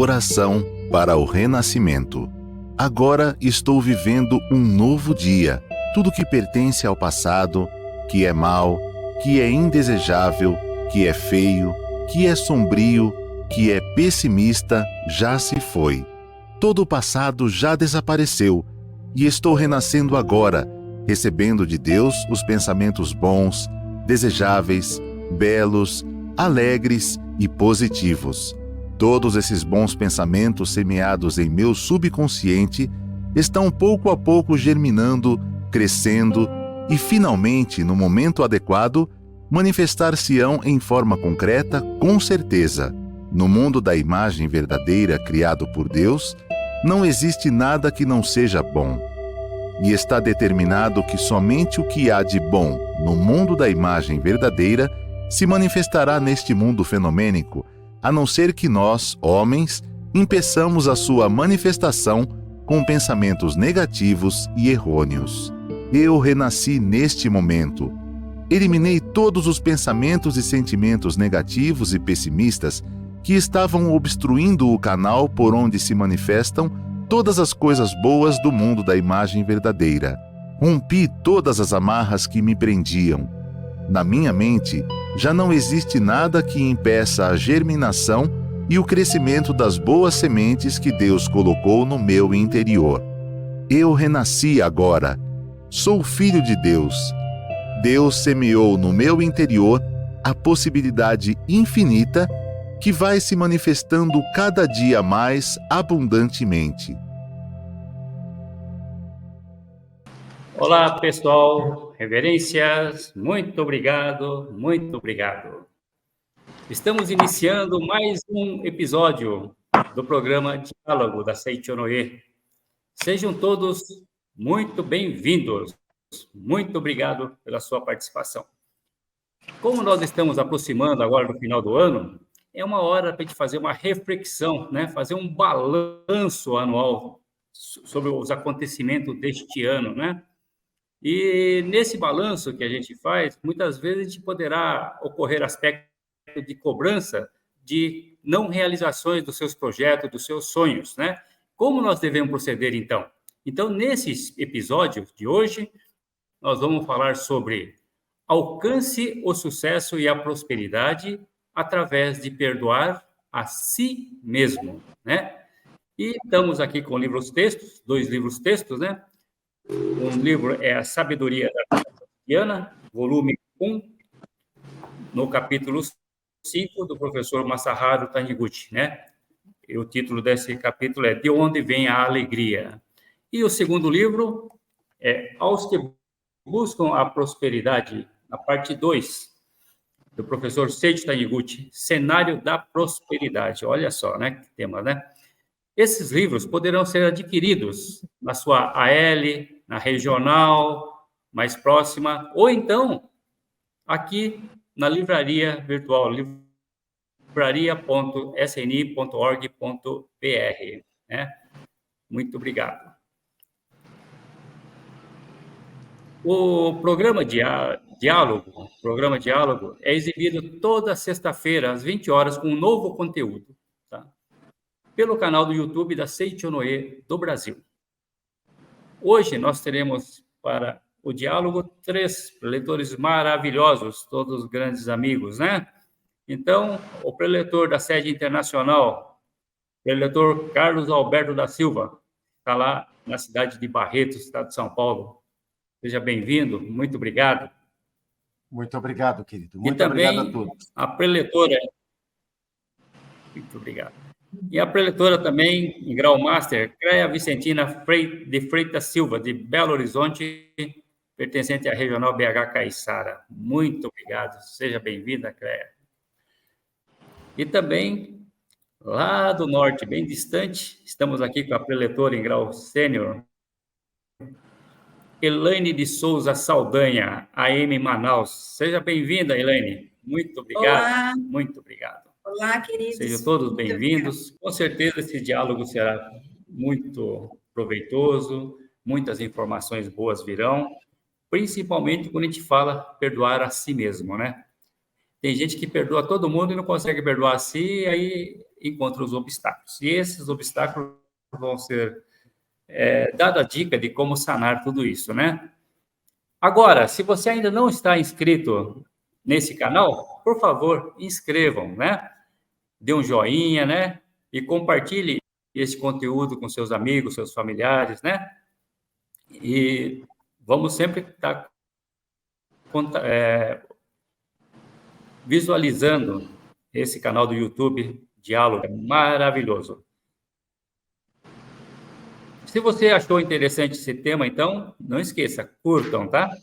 Oração para o renascimento. Agora estou vivendo um novo dia. Tudo que pertence ao passado, que é mau, que é indesejável, que é feio, que é sombrio, que é pessimista, já se foi. Todo o passado já desapareceu e estou renascendo agora, recebendo de Deus os pensamentos bons, desejáveis, belos, alegres e positivos. Todos esses bons pensamentos semeados em meu subconsciente estão pouco a pouco germinando, crescendo e, finalmente, no momento adequado, manifestar-se-ão em forma concreta, com certeza. No mundo da imagem verdadeira criado por Deus, não existe nada que não seja bom. E está determinado que somente o que há de bom no mundo da imagem verdadeira se manifestará neste mundo fenomênico, a não ser que nós, homens, impeçamos a sua manifestação com pensamentos negativos e errôneos. Eu renasci neste momento. Eliminei todos os pensamentos e sentimentos negativos e pessimistas que estavam obstruindo o canal por onde se manifestam todas as coisas boas do mundo da imagem verdadeira. Rompi todas as amarras que me prendiam. Na minha mente, já não existe nada que impeça a germinação e o crescimento das boas sementes que Deus colocou no meu interior. Eu renasci agora. Sou filho de Deus. Deus semeou no meu interior a possibilidade infinita que vai se manifestando cada dia mais abundantemente. Olá, pessoal, reverências, muito obrigado, muito obrigado. Estamos iniciando mais um episódio do programa Diálogo da Seichonoye. Sejam todos muito bem-vindos. Muito obrigado pela sua participação. Como nós estamos aproximando agora do final do ano, é uma hora para a gente fazer uma reflexão, né? Fazer um balanço anual sobre os acontecimentos deste ano, né? E nesse balanço que a gente faz, muitas vezes a gente poderá ocorrer aspecto de cobrança de não realizações dos seus projetos, dos seus sonhos, né? Como nós devemos proceder, então? Então, nesse episódio de hoje, nós vamos falar sobre alcance o sucesso e a prosperidade através de perdoar a si mesmo, né? E estamos aqui com livros textos, 2 livros textos, né? Um livro é A Sabedoria da Vida Cotidiana, volume 1, no capítulo 5, do professor Masaharu Taniguchi, né? E o título desse capítulo é De Onde Vem a Alegria? E o segundo livro é Aos que Buscam a Prosperidade, na parte 2, do professor Seiichi Taniguchi, Cenário da Prosperidade. Olha só, né? Que tema, né? Esses livros poderão ser adquiridos na sua AL, na regional mais próxima, ou então aqui na livraria virtual, livraria.sni.org.br, né? Muito obrigado. O programa Diálogo é exibido toda sexta-feira, às 20 horas, com um novo conteúdo, tá? Pelo canal do YouTube da Seichonoye do Brasil. Hoje nós teremos para o diálogo 3 preletores maravilhosos, todos grandes amigos, né? Então, o preletor da sede internacional, preletor Carlos Alberto da Silva, está lá na cidade de Barretos, estado de São Paulo. Seja bem-vindo, muito obrigado. Muito obrigado, querido. Muito obrigado a todos. A preletora... Muito obrigado. E a preletora também, em grau master, Cleia Vicentina de Freitas Silva, de Belo Horizonte, pertencente à Regional BH Caiçara. Muito obrigado. Seja bem-vinda, Cleia. E também, lá do norte, bem distante, estamos aqui com a preletora em grau sênior, Elaine de Souza Saldanha, AM Manaus. Seja bem-vinda, Elaine. Muito obrigado. Olá. Muito obrigado. Olá, queridos. Sejam todos bem-vindos. Com certeza esse diálogo será muito proveitoso, muitas informações boas virão, principalmente quando a gente fala perdoar a si mesmo, né? Tem gente que perdoa todo mundo e não consegue perdoar a si, aí encontra os obstáculos. E esses obstáculos vão ser dada a dica de como sanar tudo isso, né? Agora, se você ainda não está inscrito nesse canal, por favor, inscrevam, né? Dê um joinha, né? E compartilhe esse conteúdo com seus amigos, seus familiares, né? E vamos sempre estar visualizando esse canal do YouTube, Diálogo, é maravilhoso. Se você achou interessante esse tema, então, não esqueça, curtam, tá?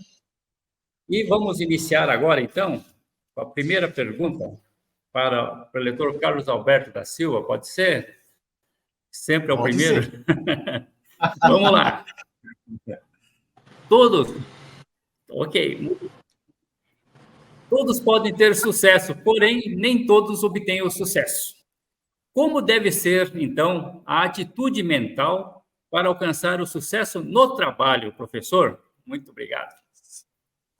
E vamos iniciar agora, então, com a primeira pergunta para o preletor Carlos Alberto da Silva, pode ser? Sempre é o primeiro? Vamos lá. Todos podem ter sucesso, porém, nem todos obtêm o sucesso. Como deve ser, então, a atitude mental para alcançar o sucesso no trabalho, professor? Muito obrigado.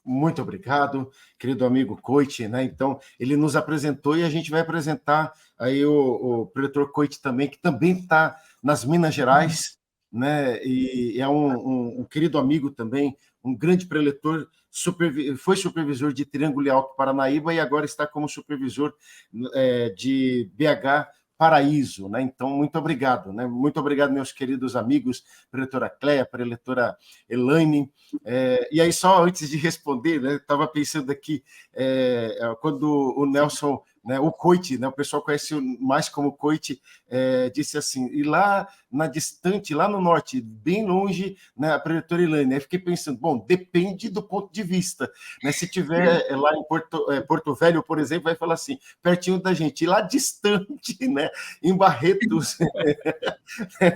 Muito obrigado, querido amigo Coit, né? Então, ele nos apresentou e a gente vai apresentar aí o preletor Coit também, que também está nas Minas Gerais, né? E é um querido amigo também, um grande preletor, foi supervisor de Triângulo Alto Paranaíba e agora está como supervisor de BH Paraíso, né? Então, muito obrigado, né? Muito obrigado, meus queridos amigos, preletora Cléia, preletora Elaine. E aí, só antes de responder, né, estava pensando aqui, quando o Nelson, né, o Coit, né, o pessoal conhece mais como Coit, disse assim, e lá na distante, lá no norte, bem longe, né, a preletora Elaine. Aí fiquei pensando, bom, depende do ponto de vista, né? Se tiver lá em Porto Velho, por exemplo, vai falar assim, pertinho da gente, e lá distante, né, em Barretos.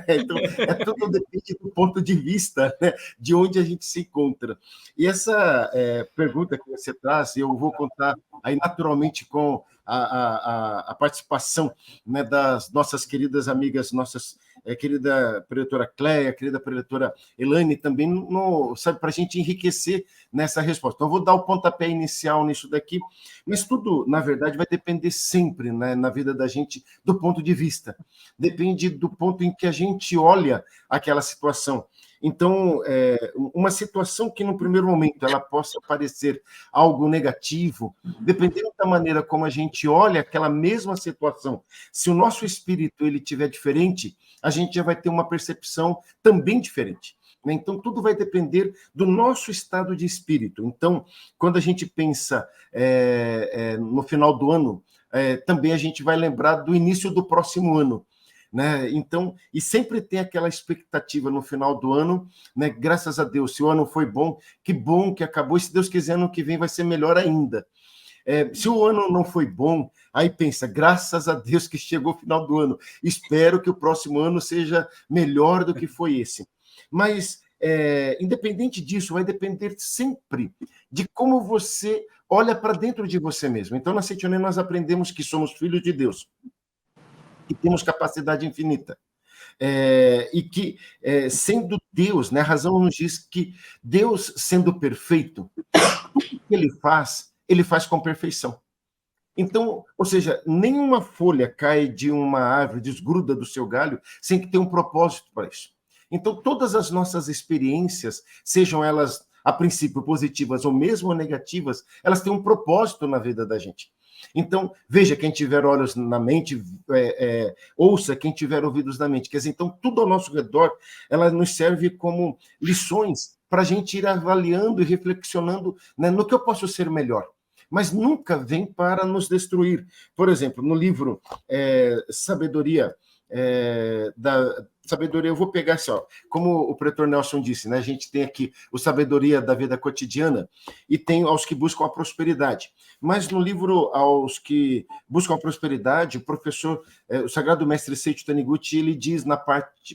Então, tudo depende do ponto de vista, né, de onde a gente se encontra. E essa pergunta que você traz, eu vou contar aí naturalmente com a participação, né, das nossas queridas amigas, nossas querida preletora Cléia, querida preletora Elaine, também, sabe, para a gente enriquecer nessa resposta. Então, eu vou dar o pontapé inicial nisso daqui, mas tudo, na verdade, vai depender sempre, né, na vida da gente do ponto de vista. Depende do ponto em que a gente olha aquela situação. Então, uma situação que, no primeiro momento, ela possa parecer algo negativo, dependendo da maneira como a gente olha aquela mesma situação, se o nosso espírito ele tiver diferente, a gente já vai ter uma percepção também diferente. Então, tudo vai depender do nosso estado de espírito. Então, quando a gente pensa no final do ano, também a gente vai lembrar do início do próximo ano. Né? Então, e sempre tem aquela expectativa no final do ano, né? Graças a Deus, se o ano foi bom que acabou, e se Deus quiser, ano que vem vai ser melhor ainda. Se o ano não foi bom, aí pensa, graças a Deus que chegou o final do ano, espero que o próximo ano seja melhor do que foi esse. Mas, independente disso, vai depender sempre de como você olha para dentro de você mesmo. Então, na Setionê, nós aprendemos que somos filhos de Deus, que temos capacidade infinita. E que, sendo Deus, né, a razão nos diz que Deus, sendo perfeito, tudo que ele faz com perfeição. Então, ou seja, nenhuma folha cai de uma árvore, desgruda do seu galho, sem que tenha um propósito para isso. Então, todas as nossas experiências, sejam elas, a princípio, positivas ou mesmo negativas, elas têm um propósito na vida da gente. Então, veja, quem tiver olhos na mente, ouça quem tiver ouvidos na mente. Quer dizer, então, tudo ao nosso redor, ela nos serve como lições para a gente ir avaliando e reflexionando, né, no que eu posso ser melhor. Mas nunca vem para nos destruir. Por exemplo, no livro Sabedoria, eu vou pegar só, como o preletor Nelson disse, né, a gente tem aqui o Sabedoria da Vida Cotidiana e tem aos que buscam a prosperidade. Mas no livro Aos que Buscam a Prosperidade, o professor, o Sagrado Mestre Seiichi Taniguchi, ele diz na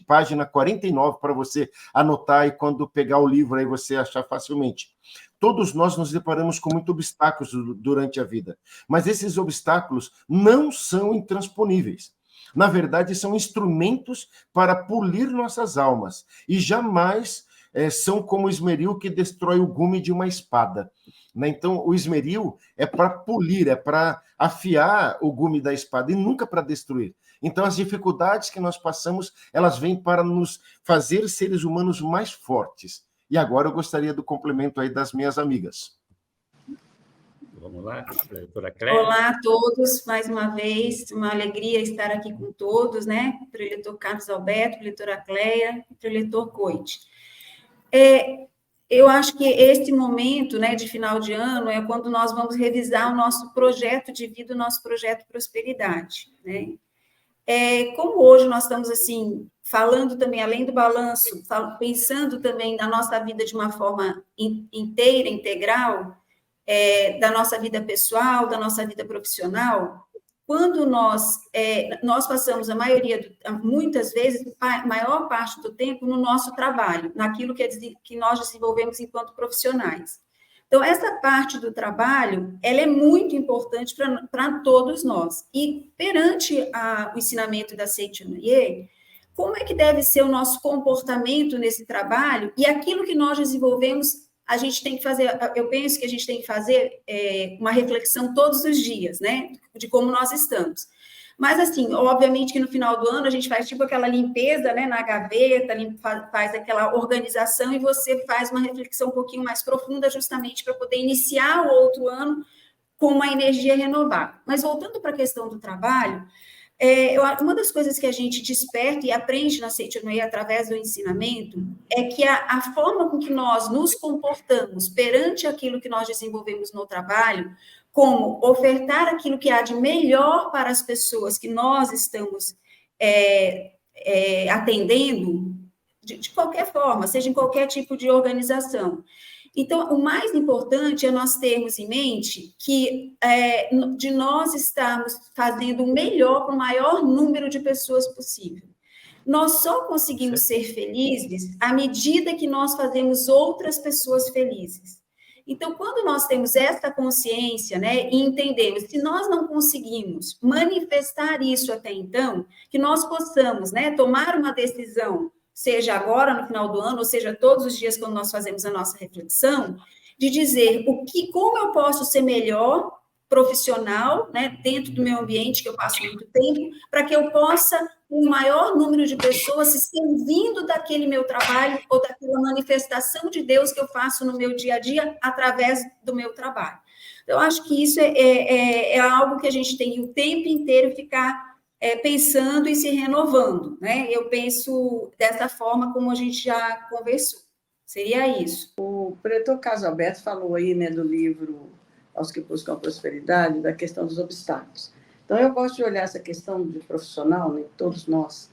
página 49, para você anotar e quando pegar o livro aí você achar facilmente. Todos nós nos deparamos com muitos obstáculos durante a vida, mas esses obstáculos não são intransponíveis. Na verdade, são instrumentos para polir nossas almas e jamais são como o esmeril que destrói o gume de uma espada. Né? Então, o esmeril é para polir, é para afiar o gume da espada e nunca para destruir. Então, as dificuldades que nós passamos, elas vêm para nos fazer seres humanos mais fortes. E agora eu gostaria do complemento aí das minhas amigas. Vamos lá, doutora Cléia. Olá a todos, mais uma vez, uma alegria estar aqui com todos, né? Preletor Carlos Alberto, preletora Cléia e preletor Coite. Eu acho que este momento, né, de final de ano é quando nós vamos revisar o nosso projeto de vida, o nosso projeto prosperidade, né? Como hoje nós estamos, assim, falando também, além do balanço, pensando também na nossa vida de uma forma inteira, integral, da nossa vida pessoal, da nossa vida profissional, quando nós passamos muitas vezes, a maior parte do tempo no nosso trabalho, naquilo que nós desenvolvemos enquanto profissionais. Então, essa parte do trabalho, ela é muito importante para todos nós. E perante o ensinamento da Seiichi Noye, como é que deve ser o nosso comportamento nesse trabalho e aquilo que nós desenvolvemos, a gente tem que fazer, eu penso que a gente tem que fazer uma reflexão todos os dias, né, de como nós estamos. Mas, assim, obviamente que no final do ano a gente faz tipo aquela limpeza, né, na gaveta, faz aquela organização e você faz uma reflexão um pouquinho mais profunda justamente para poder iniciar o outro ano com uma energia renovada. Mas voltando para a questão do trabalho, uma das coisas que a gente desperta e aprende na Seiichi Noye através do ensinamento é que a forma com que nós nos comportamos perante aquilo que nós desenvolvemos no trabalho, como ofertar aquilo que há de melhor para as pessoas que nós estamos atendendo, de qualquer forma, seja em qualquer tipo de organização. Então, o mais importante é nós termos em mente que de nós estarmos fazendo o melhor para o maior número de pessoas possível. Nós só conseguimos ser felizes à medida que nós fazemos outras pessoas felizes. Então, quando nós temos essa consciência, né, e entendemos, se nós não conseguimos manifestar isso até então, que nós possamos, né, tomar uma decisão, seja agora no final do ano, ou seja todos os dias quando nós fazemos a nossa reflexão, de dizer como eu posso ser melhor profissional, né, dentro do meu ambiente que eu passo muito tempo, para que eu possa um maior número de pessoas se servindo daquele meu trabalho ou daquela manifestação de Deus que eu faço no meu dia a dia através do meu trabalho. Eu acho que isso é algo que a gente tem o tempo inteiro ficar pensando e se renovando, né? Eu penso dessa forma como a gente já conversou. Seria isso. O preletor Carlos Alberto falou aí, né, do livro Aos que Buscam a Prosperidade, da questão dos obstáculos. Então, eu gosto de olhar essa questão de profissional, né? Todos nós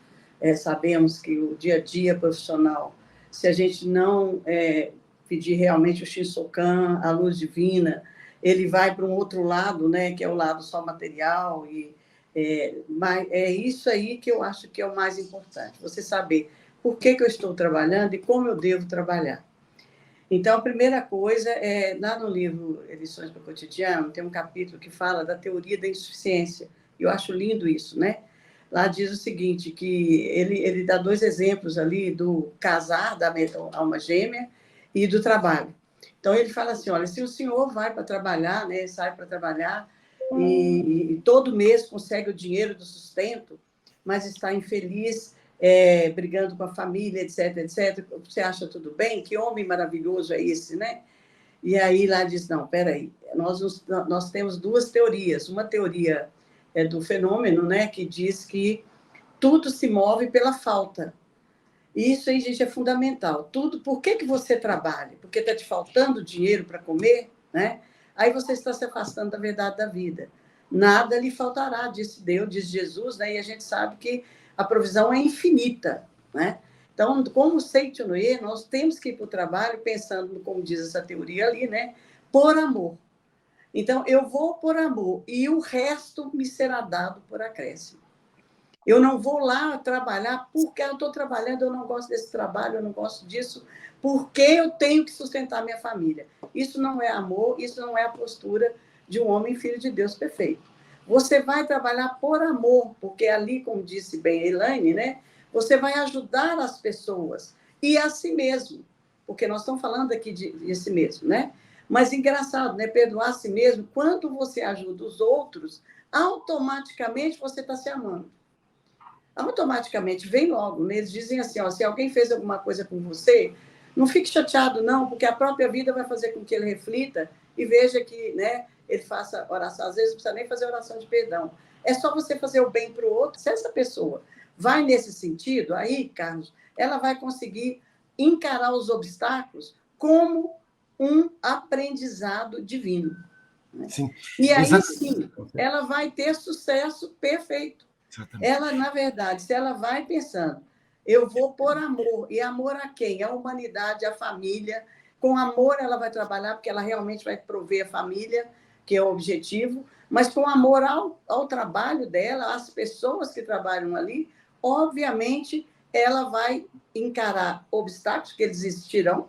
sabemos que o dia a dia profissional, se a gente não pedir realmente o Shinsokan, a luz divina, ele vai para um outro lado, né? Que é o lado só material. Mas é isso aí que eu acho que é o mais importante, você saber por que eu estou trabalhando e como eu devo trabalhar. Então, a primeira coisa lá no livro Lições para o Cotidiano, tem um capítulo que fala da teoria da insuficiência. Eu acho lindo isso, né? Lá diz o seguinte, que ele dá 2 exemplos ali do casar, da alma gêmea, e do trabalho. Então, ele fala assim, olha, se o senhor vai para trabalhar, né, sai para trabalhar, e todo mês consegue o dinheiro do sustento, mas está infeliz, brigando com a família, etc, etc. Você acha tudo bem? Que homem maravilhoso é esse, né? E aí lá diz, não, peraí, nós temos 2 teorias. Uma teoria do fenômeno, né, que diz que tudo se move pela falta. Isso aí, gente, é fundamental. Tudo, por que você trabalha? Porque está te faltando dinheiro para comer, né? Aí você está se afastando da verdade da vida. Nada lhe faltará, disse Deus, diz Jesus, né? E a gente sabe que a provisão é infinita, né? Então, como Seiichi Noye, nós temos que ir para o trabalho pensando, como diz essa teoria ali, né? Por amor. Então, eu vou por amor e o resto me será dado por acréscimo. Eu não vou lá trabalhar porque eu estou trabalhando, eu não gosto desse trabalho, eu não gosto disso, porque eu tenho que sustentar minha família. Isso não é amor, isso não é a postura de um homem filho de Deus perfeito. Você vai trabalhar por amor, porque ali, como disse bem a Elaine, né, você vai ajudar as pessoas e a si mesmo. porque nós estamos falando aqui de si mesmo, né? Mas engraçado, né? Perdoar a si mesmo, quando você ajuda os outros, automaticamente você está se amando. Automaticamente, vem logo, né? Eles dizem assim, ó, se alguém fez alguma coisa com você, não fique chateado, não, porque a própria vida vai fazer com que ele reflita e veja que, né, ele faça oração. Às vezes não precisa nem fazer oração de perdão. É só você fazer o bem para o outro. Se essa pessoa vai nesse sentido, aí, Carlos, ela vai conseguir encarar os obstáculos como um aprendizado divino. Né? Sim. E aí, Exato. sim, ela vai ter sucesso perfeito. Exatamente. Ela, na verdade, se ela vai pensando, eu vou por amor. E amor a quem? A humanidade, a família. Com amor ela vai trabalhar, porque ela realmente vai prover a família, que é o objetivo, mas com amor ao trabalho dela, às pessoas que trabalham ali, obviamente ela vai encarar obstáculos, que eles existirão.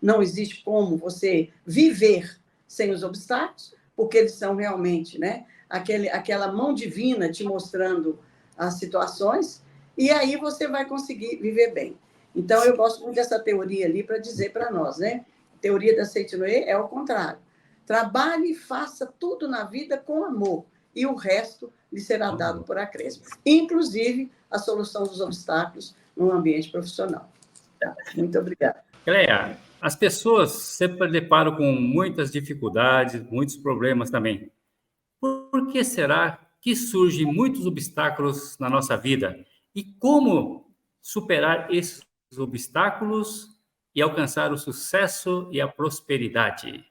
Não existe como você viver sem os obstáculos, porque eles são realmente, né, aquela mão divina te mostrando as situações, e aí você vai conseguir viver bem. Então, eu gosto muito dessa teoria ali para dizer para nós, né? A teoria da Seitinoe é o contrário. Trabalhe e faça tudo na vida com amor, e o resto lhe será dado por acréscimo, inclusive a solução dos obstáculos no ambiente profissional. Tá? Muito obrigada. Cleia, as pessoas sempre deparam com muitas dificuldades, muitos problemas também. Por que será que surgem muitos obstáculos na nossa vida? E como superar esses obstáculos e alcançar o sucesso e a prosperidade?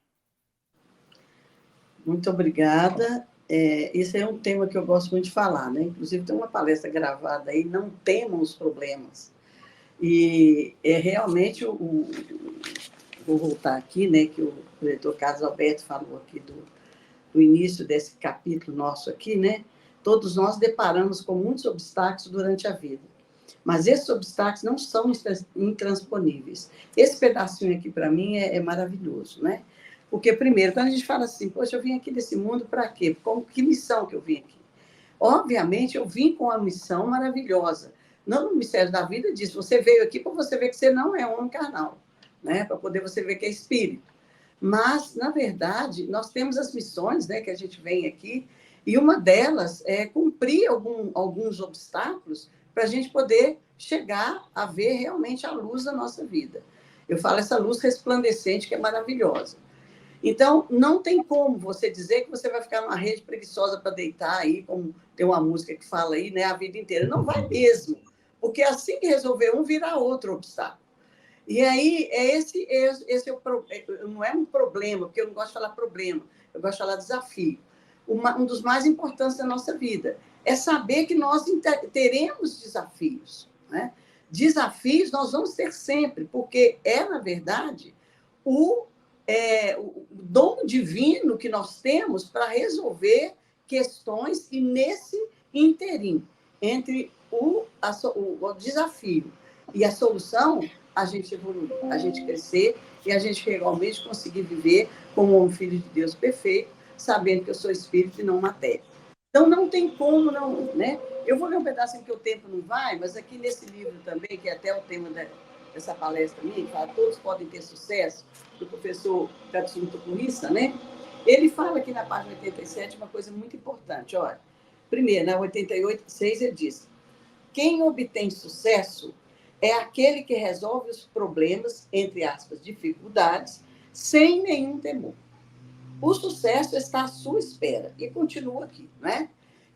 Muito obrigada. Esse é um tema que eu gosto muito de falar, né? Inclusive, tem uma palestra gravada aí, Não Temam os Problemas. E realmente, vou voltar aqui, né, que o diretor Carlos Alberto falou aqui do início desse capítulo nosso aqui, né? Todos nós deparamos com muitos obstáculos durante a vida. Mas esses obstáculos não são intransponíveis. Esse pedacinho aqui, para mim, é maravilhoso, né? Porque, primeiro, quando a gente fala assim, poxa, eu vim aqui desse mundo para quê? Que missão que eu vim aqui? Obviamente, eu vim com uma missão maravilhosa. Não no mistério da vida diz, você veio aqui para você ver que você não é homem carnal, né? Para poder você ver que é espírito. Mas, na verdade, nós temos as missões, né, que a gente vem aqui, e uma delas é cumprir alguns obstáculos para a gente poder chegar a ver realmente a luz da nossa vida. Eu falo essa luz resplandecente que é maravilhosa. Então, não tem como você dizer que você vai ficar numa rede preguiçosa para deitar aí, como tem uma música que fala aí, né, a vida inteira. Não vai mesmo, porque assim que resolver um, virá outro obstáculo. E aí, esse não é um problema, porque eu não gosto de falar problema, eu gosto de falar desafio. Um dos mais importantes da nossa vida é saber que nós teremos desafios, né? Desafios nós vamos ter sempre, porque na verdade, o dom divino que nós temos para resolver questões e nesse interim, entre o desafio e a solução, a gente evoluir, a gente crescer e a gente realmente conseguir viver como um filho de Deus perfeito, sabendo que eu sou espírito e não matéria. Então, não tem como não, né? Eu vou ler um pedacinho que o tempo não vai, mas aqui nesse livro também, que é até o tema dessa palestra minha, que fala Todos Podem Ter Sucesso, do professor Katsuhito Kurisa, né? Ele fala aqui na página 87 uma coisa muito importante. Olha, primeiro, na 88,6 ele diz: quem obtém sucesso é aquele que resolve os problemas, entre aspas, dificuldades, sem nenhum temor. O sucesso está à sua espera. E continua aqui, né?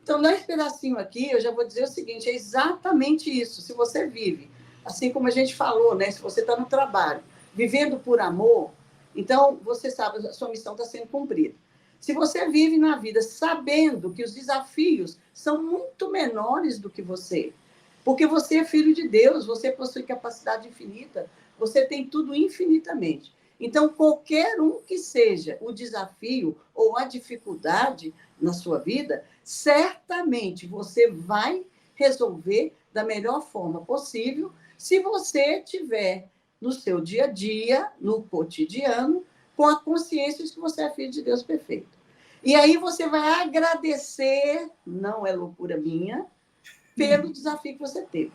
Então, nesse pedacinho aqui, eu já vou dizer o seguinte, é exatamente isso. Se você vive, assim como a gente falou, né? Se você está no trabalho, vivendo por amor, então, você sabe, a sua missão está sendo cumprida. Se você vive na vida sabendo que os desafios são muito menores do que você, porque você é filho de Deus, você possui capacidade infinita, você tem tudo infinitamente. Então, qualquer um que seja o desafio ou a dificuldade na sua vida, certamente você vai resolver da melhor forma possível se você tiver no seu dia a dia, no cotidiano, com a consciência de que você é filho de Deus perfeito. E aí você vai agradecer, não é loucura minha, pelo desafio que você teve.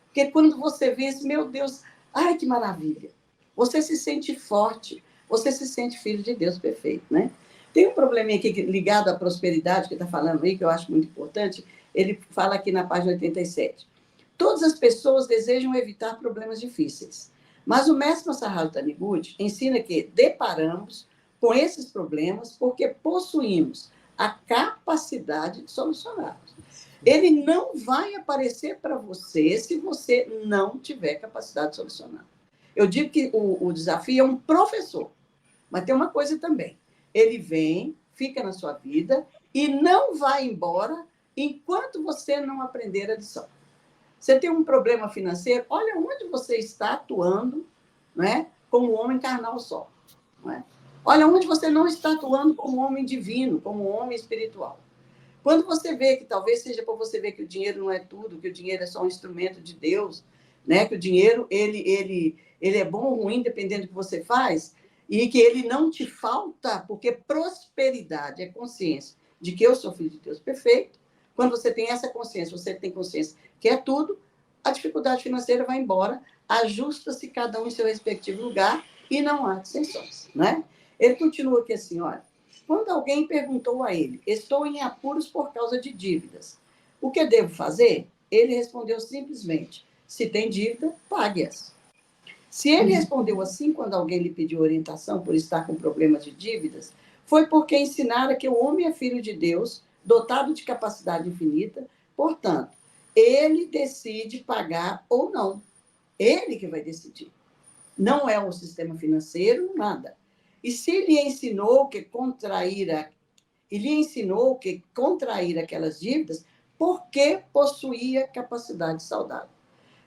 Porque quando você vê esse, meu Deus, ai, que maravilha. você se sente forte, você se sente filho de Deus perfeito, né? Tem um probleminha aqui ligado à prosperidade, que está falando aí, que eu acho muito importante. Ele fala aqui na página 87. Todas as pessoas desejam evitar problemas difíceis, mas o mestre Masaharu Taniguchi ensina que deparamos com esses problemas porque possuímos a capacidade de solucioná-los. Ele não vai aparecer para você se você não tiver capacidade de solucionar. Eu digo que o desafio é um professor, mas tem uma coisa também. Ele vem, fica na sua vida e não vai embora enquanto você não aprender a lição. Você tem um problema financeiro, olha onde você está atuando, né, como homem carnal só. Não é? Olha onde você não está atuando como homem divino, como homem espiritual. Quando você vê que talvez seja para você ver que o dinheiro não é tudo, que o dinheiro é só um instrumento de Deus, né, que o dinheiro ele é bom ou ruim, dependendo do que você faz, e que ele não te falta, porque prosperidade é consciência de que eu sou filho de Deus perfeito. Quando você tem essa consciência, você tem consciência que é tudo, a dificuldade financeira vai embora, ajusta-se cada um em seu respectivo lugar e não há dissensões, né? Ele continua aqui assim, olha, quando alguém perguntou a ele, estou em apuros por causa de dívidas, o que devo fazer? Ele respondeu simplesmente, se tem dívida, pague-as. Se ele respondeu assim quando alguém lhe pediu orientação por estar com problemas de dívidas, foi porque ensinara que o homem é filho de Deus, dotado de capacidade infinita, portanto, ele decide pagar ou não. Ele que vai decidir. Não é o sistema financeiro, nada. E se lhe ensinou que contrair aquelas dívidas, porque possuía capacidade saudável.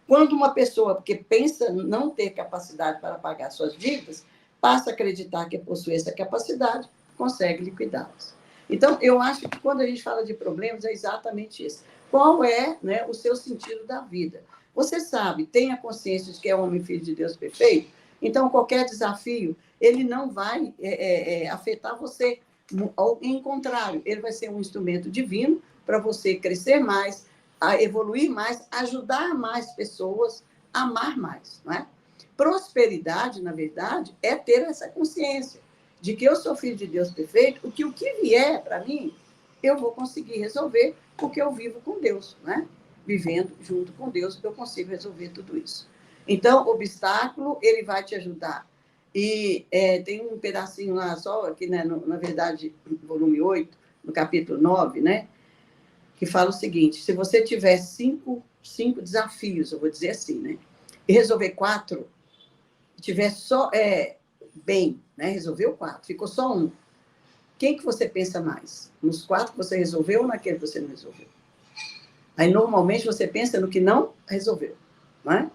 Quando uma pessoa que pensa não ter capacidade para pagar suas dívidas, passa a acreditar que possui essa capacidade, consegue liquidá-las. Então, eu acho que quando a gente fala de problemas, é exatamente isso. Qual é, né, o seu sentido da vida? Você sabe, tenha consciência de que é homem filho de Deus perfeito, então qualquer desafio, ele não vai afetar você. Em contrário, ele vai ser um instrumento divino para você crescer mais, a evoluir mais, ajudar mais pessoas, amar mais, não é? Prosperidade, na verdade, é ter essa consciência de que eu sou filho de Deus perfeito, o que vier para mim, eu vou conseguir resolver, porque eu vivo com Deus, né? Vivendo junto com Deus, eu consigo resolver tudo isso. Então, obstáculo, ele vai te ajudar. E tem um pedacinho lá só, aqui, né, na verdade, volume 8, no capítulo 9, né? Que fala o seguinte, se você tiver cinco desafios, eu vou dizer assim, né? E resolver 4, tiver só bem, né? Resolveu 4, ficou só 1. Quem que você pensa mais? Nos 4 que você resolveu ou naquele que você não resolveu? Aí, normalmente, você pensa no que não resolveu, não é?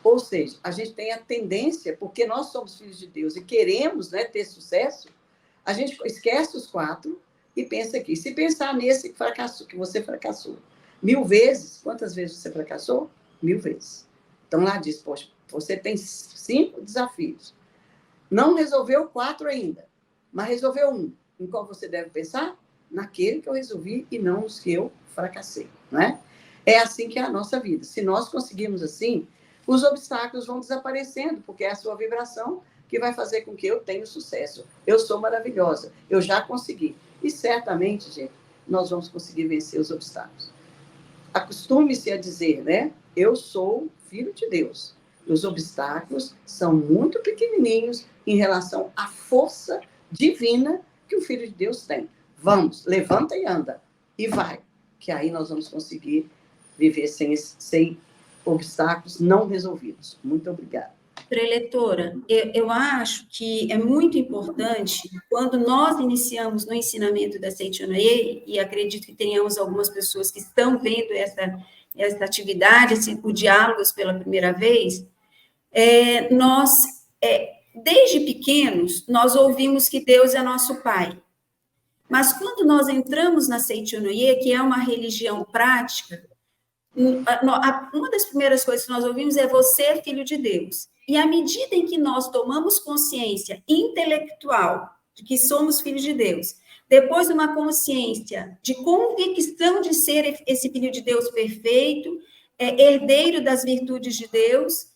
Ou seja, a gente tem a tendência, porque nós somos filhos de Deus e queremos, né, ter sucesso, a gente esquece os 4 e pensa aqui. Se pensar nesse que você fracassou 1000 vezes, quantas vezes você fracassou? 1000 vezes. Então, lá diz, poxa, você tem 5 desafios. Não resolveu 4 ainda, mas resolveu 1. Em qual você deve pensar? Naquele que eu resolvi e não nos que eu fracassei, né? É assim que é a nossa vida. Se nós conseguirmos assim, os obstáculos vão desaparecendo, porque é a sua vibração que vai fazer com que eu tenha sucesso. Eu sou maravilhosa, eu já consegui. E certamente, gente, nós vamos conseguir vencer os obstáculos. Acostume-se a dizer, né? Eu sou filho de Deus. Os obstáculos são muito pequenininhos em relação à força divina que o Filho de Deus tem. Vamos, levanta e anda. E vai. Que aí nós vamos conseguir viver sem obstáculos não resolvidos. Muito obrigada. Preletora, eu acho que é muito importante, quando nós iniciamos no ensinamento da Seichonoye, e acredito que tenhamos algumas pessoas que estão vendo essa atividade, o Diálogos pela primeira vez, desde pequenos, nós ouvimos que Deus é nosso Pai. Mas quando nós entramos na Seichonoye, que é uma religião prática, uma das primeiras coisas que nós ouvimos é você é filho de Deus. E à medida em que nós tomamos consciência intelectual de que somos filhos de Deus, depois de uma consciência de convicção de ser esse filho de Deus perfeito, herdeiro das virtudes de Deus,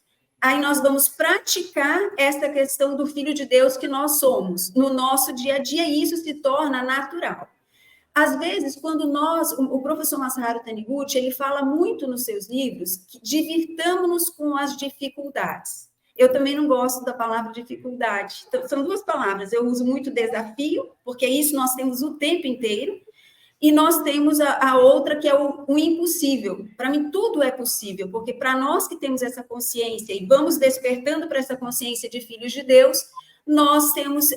aí nós vamos praticar essa questão do Filho de Deus que nós somos, no nosso dia a dia, e isso se torna natural. Às vezes, quando o professor Masaharu Taniguchi, ele fala muito nos seus livros, que divirtamos-nos com as dificuldades. Eu também não gosto da palavra dificuldade. Então, são duas palavras, eu uso muito desafio, porque isso nós temos o tempo inteiro, e nós temos a outra, que é o impossível. Para mim, tudo é possível, porque para nós que temos essa consciência, e vamos despertando para essa consciência de filhos de Deus, nós temos...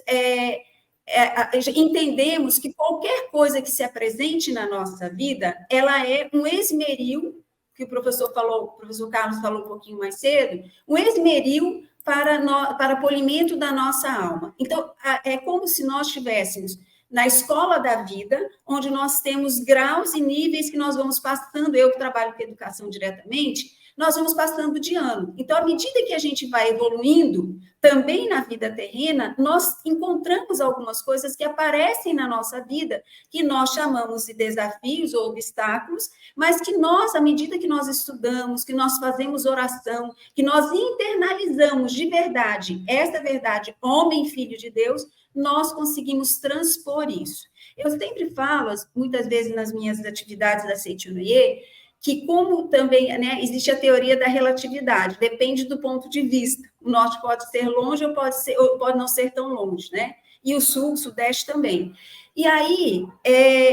entendemos que qualquer coisa que se apresente na nossa vida, ela é um esmeril, que o professor Carlos falou um pouquinho mais cedo, um esmeril para polimento da nossa alma. Então, é como se nós estivéssemos na escola da vida, onde nós temos graus e níveis que nós vamos passando, eu que trabalho com educação diretamente, nós vamos passando de ano. Então, à medida que a gente vai evoluindo, também na vida terrena, nós encontramos algumas coisas que aparecem na nossa vida, que nós chamamos de desafios ou obstáculos, mas que nós, à medida que nós estudamos, que nós fazemos oração, que nós internalizamos de verdade, essa verdade, homem e filho de Deus, nós conseguimos transpor isso. Eu sempre falo, muitas vezes nas minhas atividades da Seiichi Onoye, que como também, né, existe a teoria da relatividade, depende do ponto de vista. O norte pode ser longe ou pode não ser tão longe, né? E o sul, o sudeste também. E aí,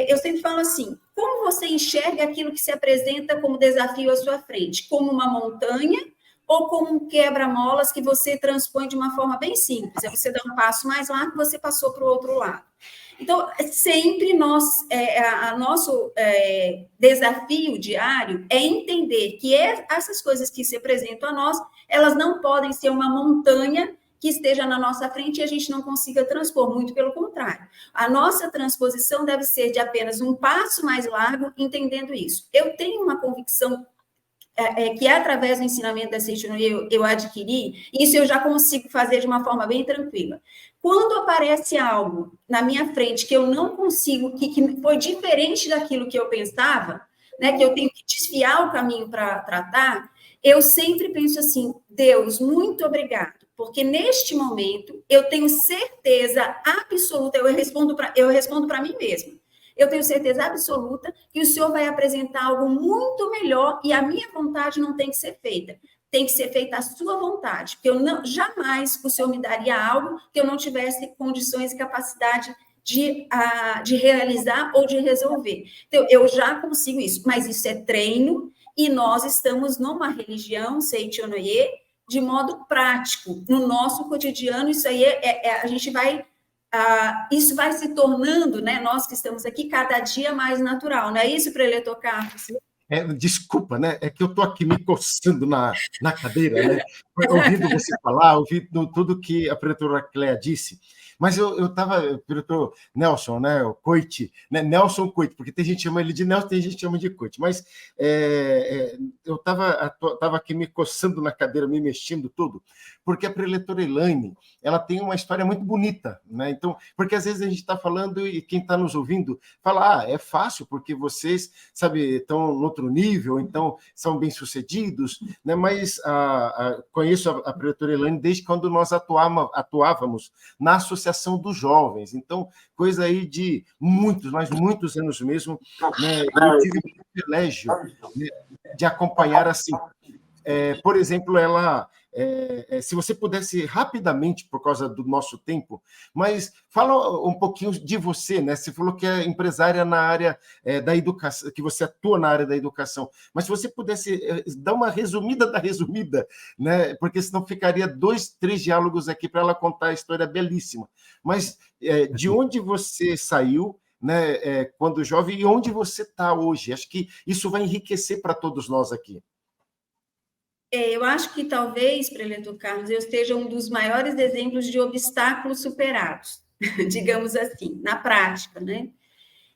eu sempre falo assim, como você enxerga aquilo que se apresenta como desafio à sua frente? Como uma montanha ou como um quebra-molas que você transpõe de uma forma bem simples? É você dar um passo mais largo, você passou para o outro lado. Então, sempre nosso desafio diário é entender que essas coisas que se apresentam a nós, elas não podem ser uma montanha que esteja na nossa frente e a gente não consiga transpor, muito pelo contrário. A nossa transposição deve ser de apenas um passo mais largo, entendendo isso. Eu tenho uma convicção que através do ensinamento da Seiichi Onoye eu adquiri, isso eu já consigo fazer de uma forma bem tranquila. Quando aparece algo na minha frente que eu não consigo, que foi diferente daquilo que eu pensava, né, que eu tenho que desviar o caminho para tratar, eu sempre penso assim, Deus, muito obrigado, porque neste momento eu tenho certeza absoluta, eu respondo para mim mesma, eu tenho certeza absoluta que o Senhor vai apresentar algo muito melhor e a minha vontade não tem que ser feita. Tem que ser feita a sua vontade, porque jamais o Senhor me daria algo que eu não tivesse condições e capacidade de realizar ou de resolver. Então, eu já consigo isso, mas isso é treino e nós estamos numa religião, Seiichi Onoye, de modo prático. No nosso cotidiano, isso aí a gente vai... isso vai se tornando, né, nós que estamos aqui, cada dia mais natural, não é isso, Preletor Carlos? Desculpa, né? É que eu estou aqui me coçando na cadeira, né? Ouvindo você falar, ouvindo tudo que a preletora Cléa disse. Mas eu estava, preletor Nelson, né? O Coit, né? Nelson Coit, porque tem gente que chama ele de Nelson, tem gente que chama de Coit. Mas eu estava aqui me coçando na cadeira, me mexendo tudo, porque a preletora Elaine, ela tem uma história muito bonita, né? Então, porque às vezes a gente está falando e quem está nos ouvindo fala, é fácil, porque vocês, sabe, estão no outro nível, então são bem-sucedidos, né? Mas conheço a preletora Elaine desde quando nós atuávamos na Associação dos Jovens, então, coisa aí de muitos, mas muitos anos mesmo, né? Eu tive o privilégio, né, de acompanhar assim, por exemplo, ela... se você pudesse rapidamente, por causa do nosso tempo, mas fala um pouquinho de você, né? Você falou que é empresária na área da educação, que você atua na área da educação, mas se você pudesse dar uma resumida da resumida, né? Porque senão ficaria 2, 3 diálogos aqui para ela contar a história belíssima. Mas de onde você saiu, né? Quando jovem, e onde você está hoje? Acho que isso vai enriquecer para todos nós aqui. Eu acho que talvez, Preletor Carlos, eu esteja um dos maiores exemplos de obstáculos superados, digamos assim, na prática, né?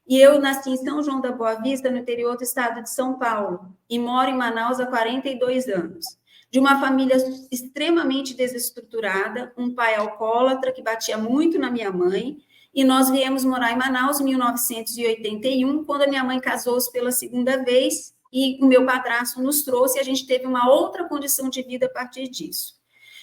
E eu nasci em São João da Boa Vista, no interior do estado de São Paulo, e moro em Manaus há 42 anos. De uma família extremamente desestruturada, um pai alcoólatra que batia muito na minha mãe, e nós viemos morar em Manaus em 1981, quando a minha mãe casou-se pela segunda vez, e o meu padrasto nos trouxe, e a gente teve uma outra condição de vida a partir disso.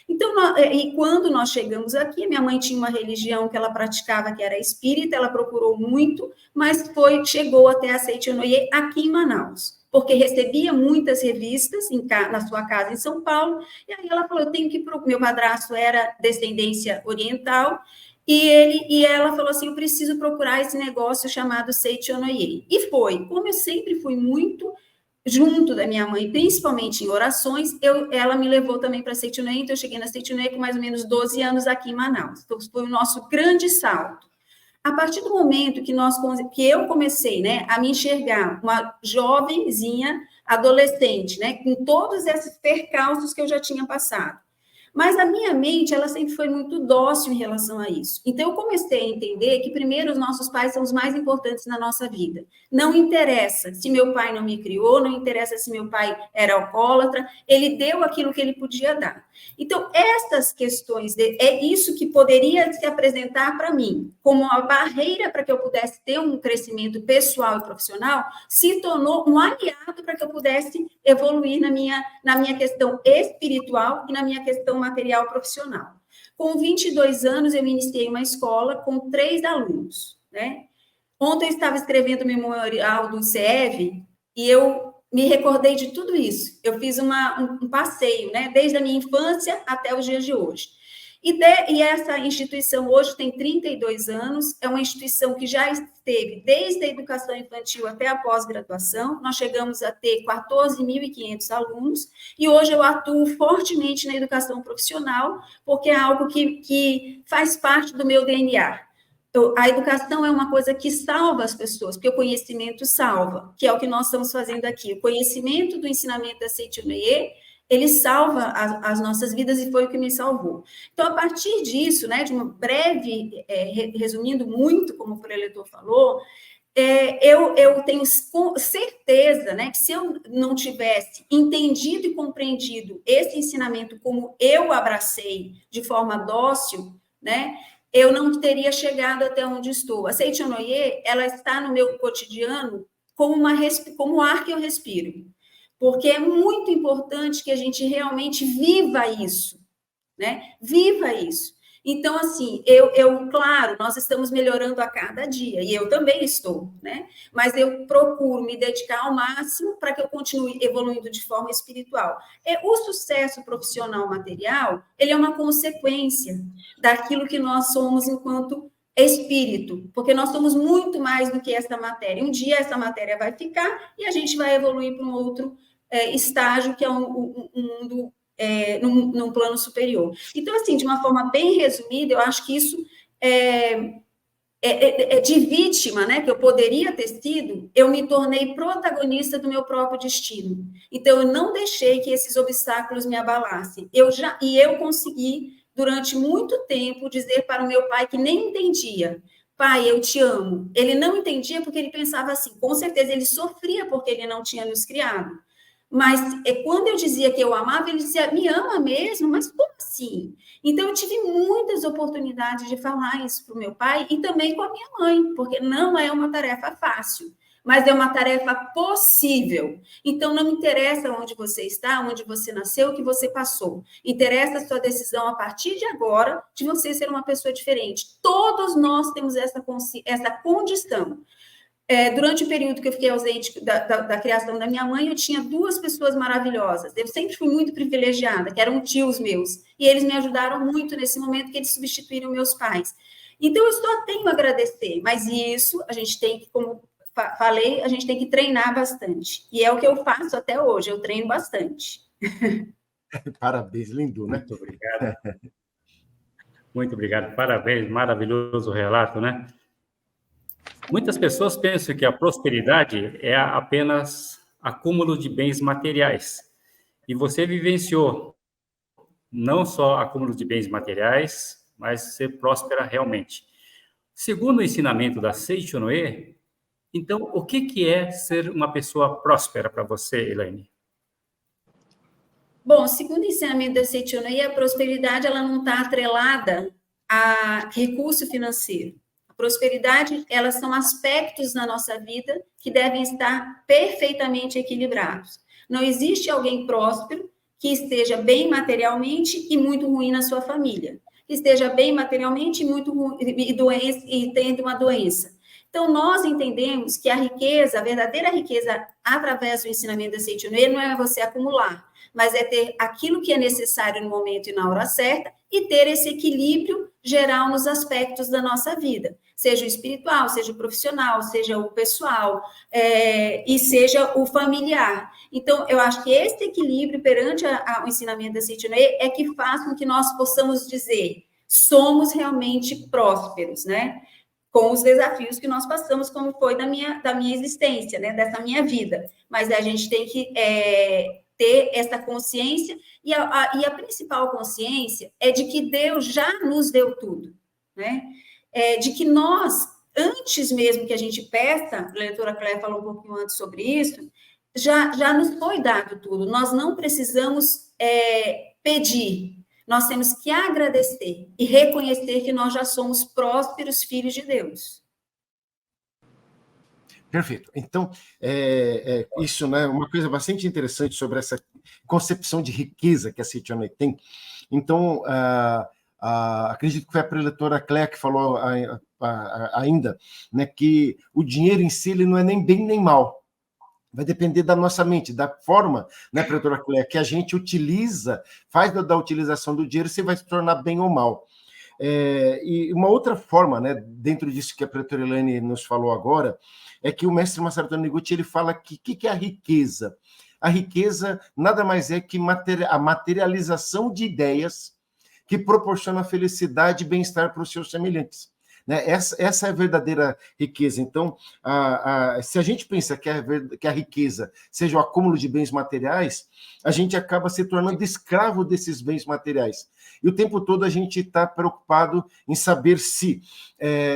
Então, e quando nós chegamos aqui, minha mãe tinha uma religião que ela praticava, que era espírita, ela procurou muito, mas chegou até a Seichonoye aqui em Manaus, porque recebia muitas revistas na sua casa em São Paulo, e aí ela falou, eu tenho que procurar. Meu padrasto era descendência oriental, e ela falou assim, eu preciso procurar esse negócio chamado Seichonoye. E foi, como eu sempre fui muito junto da minha mãe, principalmente em orações, ela me levou também para Seichonoye, então eu cheguei na Seichonoye com mais ou menos 12 anos aqui em Manaus. Então, foi o nosso grande salto. A partir do momento que eu comecei, né, a me enxergar uma jovenzinha, adolescente, né, com todos esses percalços que eu já tinha passado. Mas a minha mente, ela sempre foi muito dócil em relação a isso. Então, eu comecei a entender que, primeiro, os nossos pais são os mais importantes na nossa vida. Não interessa se meu pai não me criou, não interessa se meu pai era alcoólatra, ele deu aquilo que ele podia dar. Então, essas questões, é isso que poderia se apresentar para mim como uma barreira para que eu pudesse ter um crescimento pessoal e profissional, se tornou um aliado para que eu pudesse evoluir na minha questão espiritual e na minha questão material profissional. Com 22 anos, eu iniciei uma escola com 3 alunos, né? Ontem eu estava escrevendo o memorial do CEV e eu me recordei de tudo isso. Eu fiz um passeio, né? Desde a minha infância até os dias de hoje. E essa instituição hoje tem 32 anos, é uma instituição que já esteve desde a educação infantil até a pós-graduação. Nós chegamos a ter 14.500 alunos, e hoje eu atuo fortemente na educação profissional, porque é algo que faz parte do meu DNA. A educação é uma coisa que salva as pessoas, porque o conhecimento salva, que é o que nós estamos fazendo aqui. O conhecimento do ensinamento da Seichonoye, ele salva as nossas vidas, e foi o que me salvou. Então, a partir disso, né, de uma breve, resumindo muito, como o preletor falou, eu tenho certeza, né, que se eu não tivesse entendido e compreendido esse ensinamento como eu abracei de forma dócil, né, eu não teria chegado até onde estou. A Seichonoye, ela está no meu cotidiano como o ar que eu respiro. Porque é muito importante que a gente realmente viva isso, né? Viva isso. Então, assim, claro, nós estamos melhorando a cada dia, e eu também estou, né? Mas eu procuro me dedicar ao máximo para que eu continue evoluindo de forma espiritual. O sucesso profissional material, ele é uma consequência daquilo que nós somos enquanto espírito, porque nós somos muito mais do que essa matéria. Um dia essa matéria vai ficar e a gente vai evoluir para um outro estágio, que é um mundo num plano superior. Então, assim, de uma forma bem resumida, eu acho que isso de vítima, né, que eu poderia ter sido, eu me tornei protagonista do meu próprio destino. Então, eu não deixei que esses obstáculos me abalassem. Eu consegui, durante muito tempo, dizer para o meu pai, que nem entendia: pai, eu te amo. Ele não entendia porque ele pensava assim, com certeza ele sofria porque ele não tinha nos criado. Mas quando eu dizia que eu amava, ele dizia, me ama mesmo? Mas como assim? Então, eu tive muitas oportunidades de falar isso para o meu pai e também com a minha mãe, porque não é uma tarefa fácil, mas é uma tarefa possível. Então, não me interessa onde você está, onde você nasceu, o que você passou. Interessa a sua decisão, a partir de agora, de você ser uma pessoa diferente. Todos nós temos essa condição. Durante o período que eu fiquei ausente da criação da minha mãe, eu tinha 2 pessoas maravilhosas. Eu sempre fui muito privilegiada, que eram tios meus. E eles me ajudaram muito nesse momento, que eles substituíram meus pais. Então, eu só tenho a agradecer. Mas isso, a gente tem que, como falei, a gente tem que treinar bastante. E é o que eu faço até hoje, eu treino bastante. Parabéns, lindo, né? Muito obrigado. Muito obrigado, parabéns, maravilhoso relato, né? Muitas pessoas pensam que a prosperidade é apenas acúmulo de bens materiais. E você vivenciou não só acúmulo de bens materiais, mas ser próspera realmente. Segundo o ensinamento da Seichonoye, então, o que é ser uma pessoa próspera para você, Elaine? Bom, segundo o ensinamento da Seichonoye, a prosperidade ela não está atrelada a recurso financeiro. A Prosperidade, elas são aspectos na nossa vida que devem estar perfeitamente equilibrados. Não existe alguém próspero que esteja bem materialmente e muito ruim na sua família, que esteja bem materialmente e muito ruim, e tendo uma doença. Então, nós entendemos que a riqueza, a verdadeira riqueza, através do ensinamento da Seitonê, não é você acumular, mas é ter aquilo que é necessário no momento e na hora certa e ter esse equilíbrio geral nos aspectos da nossa vida, seja o espiritual, seja o profissional, seja o pessoal, e seja o familiar. Então, eu acho que esse equilíbrio perante o ensinamento da Seitonê é que faz com que nós possamos dizer, somos realmente prósperos, né? Com os desafios que nós passamos, como foi da minha existência, né? Dessa minha vida. Mas a gente tem que ter essa consciência, e a principal consciência é de que Deus já nos deu tudo, né? De que nós, antes mesmo que a gente peça, a leitora Cléia falou um pouquinho antes sobre isso, já nos foi dado tudo, nós não precisamos pedir, nós temos que agradecer e reconhecer que nós já somos prósperos filhos de Deus. Perfeito. Então, isso, né, uma coisa bastante interessante sobre essa concepção de riqueza que a Seitonê tem. Então, acredito que foi a preletora Cléia que falou ainda, né, que o dinheiro em si ele não é nem bem nem mal. Vai depender da nossa mente, da forma, né, preletora Cléia, que a gente utiliza, faz da utilização do dinheiro, se vai se tornar bem ou mal. E uma outra forma, né, dentro disso que a preletora Elaine nos falou agora, é que o mestre Masaru Taniguchi, ele fala que o que é a riqueza? A riqueza nada mais é que a materialização de ideias que proporciona felicidade e bem-estar para os seus semelhantes. Né? Essa é a verdadeira riqueza. Então, se a gente pensa que a riqueza seja o acúmulo de bens materiais, a gente acaba se tornando escravo desses bens materiais. E o tempo todo a gente está preocupado em saber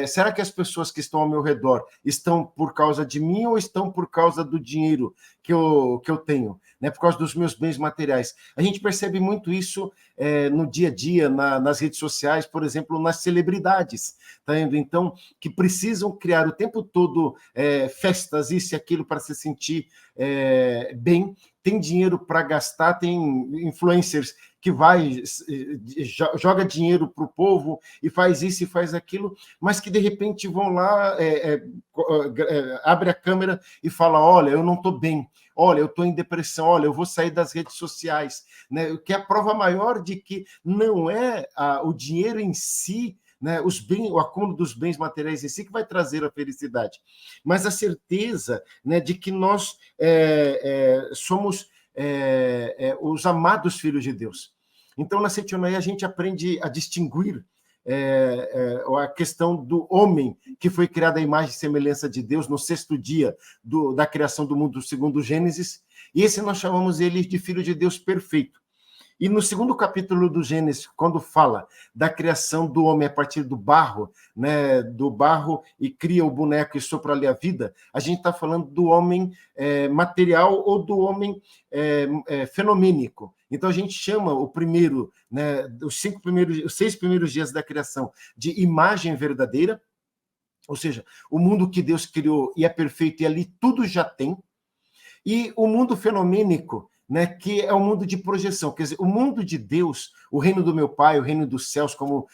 será que as pessoas que estão ao meu redor estão por causa de mim ou estão por causa do dinheiro que eu tenho, né? Por causa dos meus bens materiais. A gente percebe muito isso no dia a dia, nas redes sociais, por exemplo, nas celebridades, tá vendo? Então, que precisam criar o tempo todo festas, isso e aquilo, para se sentir bem. Tem dinheiro para gastar, tem influencers que joga dinheiro para o povo e faz isso e faz aquilo, mas que de repente vão lá, abre a câmera e fala, olha, eu não estou bem, olha, eu estou em depressão, olha, eu vou sair das redes sociais, né? Que é a prova maior de que não é o dinheiro em si, né, o acúmulo dos bens materiais em si que vai trazer a felicidade, mas a certeza, né, de que nós somos os amados filhos de Deus. Então, na Seitonê, a gente aprende a distinguir a questão do homem que foi criado à imagem e semelhança de Deus no 6º dia da criação do mundo, segundo Gênesis, e esse nós chamamos ele de filho de Deus perfeito. E no 2º capítulo do Gênesis, quando fala da criação do homem a partir do barro, né, do barro, e cria o boneco e sopra ali a vida, a gente está falando do homem material ou do homem fenomênico. Então a gente chama o primeiro, né, os 6 primeiros dias da criação de imagem verdadeira, ou seja, o mundo que Deus criou e é perfeito e ali tudo já tem, e o mundo fenomênico, né, que é o mundo de projeção, quer dizer, o mundo de Deus, o reino do meu Pai, o reino dos céus, como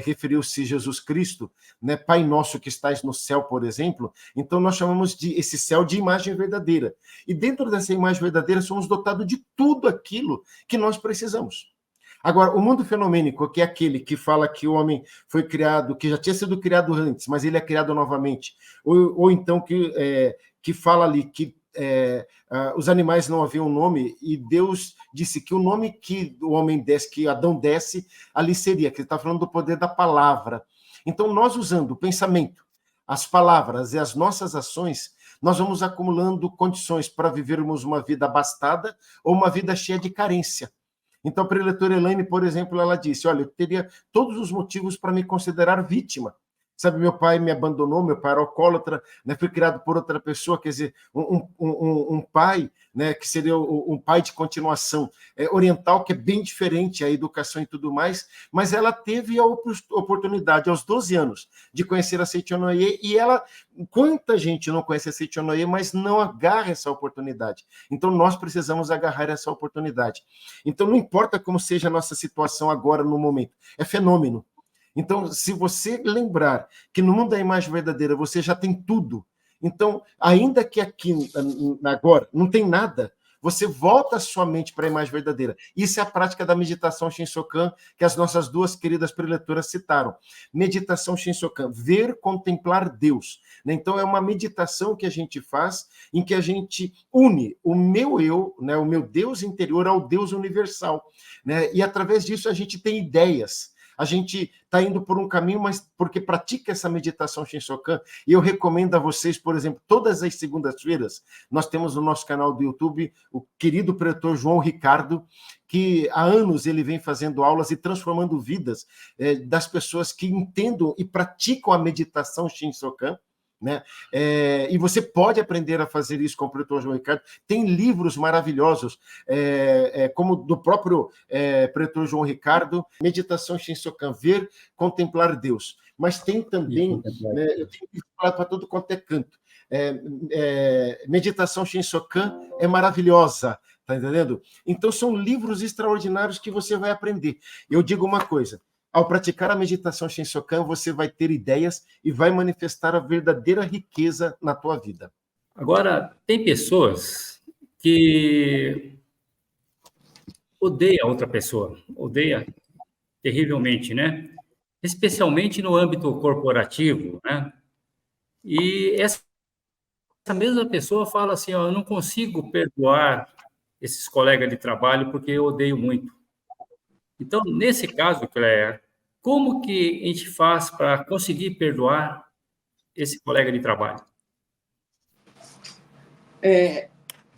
referiu-se Jesus Cristo, né, Pai nosso que estás no céu, por exemplo, então nós chamamos esse céu de imagem verdadeira. E dentro dessa imagem verdadeira somos dotados de tudo aquilo que nós precisamos. Agora, o mundo fenomênico, que é aquele que fala que o homem foi criado, que já tinha sido criado antes, mas ele é criado novamente, ou então que fala ali que os animais não haviam nome, e Deus disse que o nome que o homem desse, que Adão desse, ali seria, que ele está falando do poder da palavra. Então, nós usando o pensamento, as palavras e as nossas ações, nós vamos acumulando condições para vivermos uma vida abastada ou uma vida cheia de carência. Então, a preletora Elaine, por exemplo, ela disse, olha, eu teria todos os motivos para me considerar vítima, Sabe, meu pai me abandonou, meu pai era alcoólatra, né, fui criado por outra pessoa, quer dizer, um pai, né, que seria um pai de continuação oriental, que é bem diferente a educação e tudo mais, mas ela teve a oportunidade, aos 12 anos, de conhecer a Seichonoye, e ela, quanta gente não conhece a Seichonoye, mas não agarra essa oportunidade. Então, nós precisamos agarrar essa oportunidade. Então, não importa como seja a nossa situação agora, no momento, é fenômeno. Então, se você lembrar que no mundo da imagem verdadeira você já tem tudo, então, ainda que aqui, agora, não tem nada, você volta a sua mente para a imagem verdadeira. Isso é a prática da meditação Shinsokan, que as nossas duas queridas preletoras citaram. Meditação Shinsokan, ver, contemplar Deus. Então, é uma meditação que a gente faz, em que a gente une o meu eu, né, o meu Deus interior, ao Deus universal. Né? E, através disso, a gente tem ideias. A gente está indo por um caminho, mas porque pratica essa meditação Shinsokan, e eu recomendo a vocês, por exemplo, todas as segundas-feiras, nós temos no nosso canal do YouTube o querido pretor João Ricardo, que há anos ele vem fazendo aulas e transformando vidas das pessoas que entendam e praticam a meditação Shinsokan. Né? E você pode aprender a fazer isso com o pretor João Ricardo. Tem livros maravilhosos, como do próprio pretor João Ricardo, Meditação Shinsokan, ver, contemplar Deus. Mas tem também, né, eu tenho que falar para todo quanto é canto, Meditação Shinsokan é maravilhosa, tá entendendo? Então são livros extraordinários que você vai aprender. Eu digo uma coisa: ao praticar a meditação Shinsokan, você vai ter ideias e vai manifestar a verdadeira riqueza na tua vida. Agora, tem pessoas que odeiam outra pessoa, odeia terrivelmente, né? Especialmente no âmbito corporativo, né? E essa mesma pessoa fala assim, ó, eu não consigo perdoar esses colegas de trabalho porque eu odeio muito. Então, nesse caso, Cléia, como que a gente faz para conseguir perdoar esse colega de trabalho?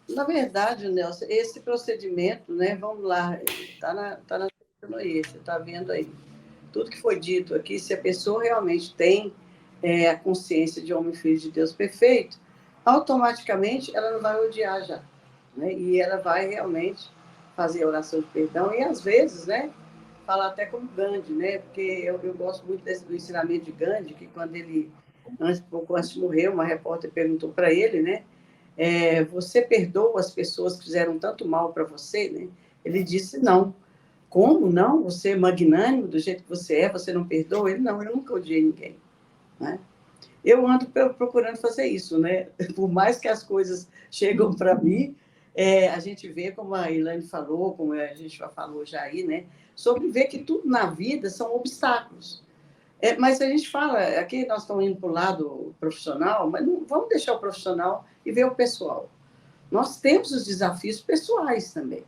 Na verdade, Nelson, esse procedimento, né, vamos lá, está na tecnologia, você está vendo aí. Tudo que foi dito aqui, se a pessoa realmente tem a consciência de homem filho de Deus perfeito, automaticamente ela não vai odiar já, né? E ela vai realmente fazer a oração de perdão e, às vezes, né, falar até como Gandhi, né? Porque eu gosto muito do ensinamento de Gandhi, que quando ele, pouco antes de morrer, uma repórter perguntou para ele, né? Você perdoa as pessoas que fizeram tanto mal para você, né? Ele disse, não. Como não? Você é magnânimo do jeito que você não perdoa? Ele, não, eu nunca odiei ninguém, né? Eu ando procurando fazer isso, né? Por mais que as coisas chegam para mim, a gente vê, como a Ilane falou, como a gente já falou já aí, né? Sobre ver que tudo na vida são obstáculos. Mas a gente fala, aqui nós estamos indo para o lado profissional, mas não vamos deixar o profissional e ver o pessoal. Nós temos os desafios pessoais também.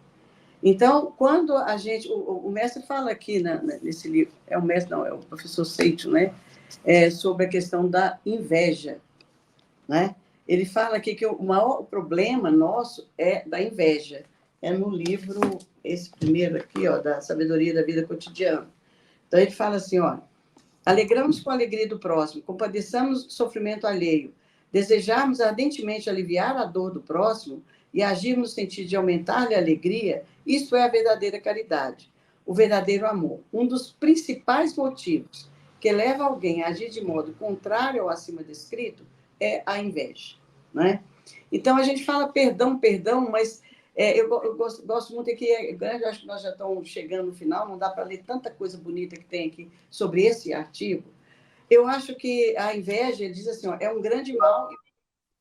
Então, quando a gente... O mestre fala aqui nesse livro, o mestre não, é o professor Seicho, né? Sobre a questão da inveja, né? Ele fala aqui que o maior problema nosso é da inveja. É no livro, esse primeiro aqui, ó, da Sabedoria da Vida Cotidiana. Então, ele fala assim, ó, alegramos com a alegria do próximo, compadeçamos do sofrimento alheio, desejarmos ardentemente aliviar a dor do próximo e agirmos no sentido de aumentar-lhe a alegria, isso é a verdadeira caridade, o verdadeiro amor. Um dos principais motivos que leva alguém a agir de modo contrário ao acima descrito é a inveja, né? Então, a gente fala perdão, mas eu gosto muito aqui, eu acho que nós já estamos chegando no final, não dá para ler tanta coisa bonita que tem aqui sobre esse artigo. Eu acho que a inveja, ele diz assim, ó, é um grande mal e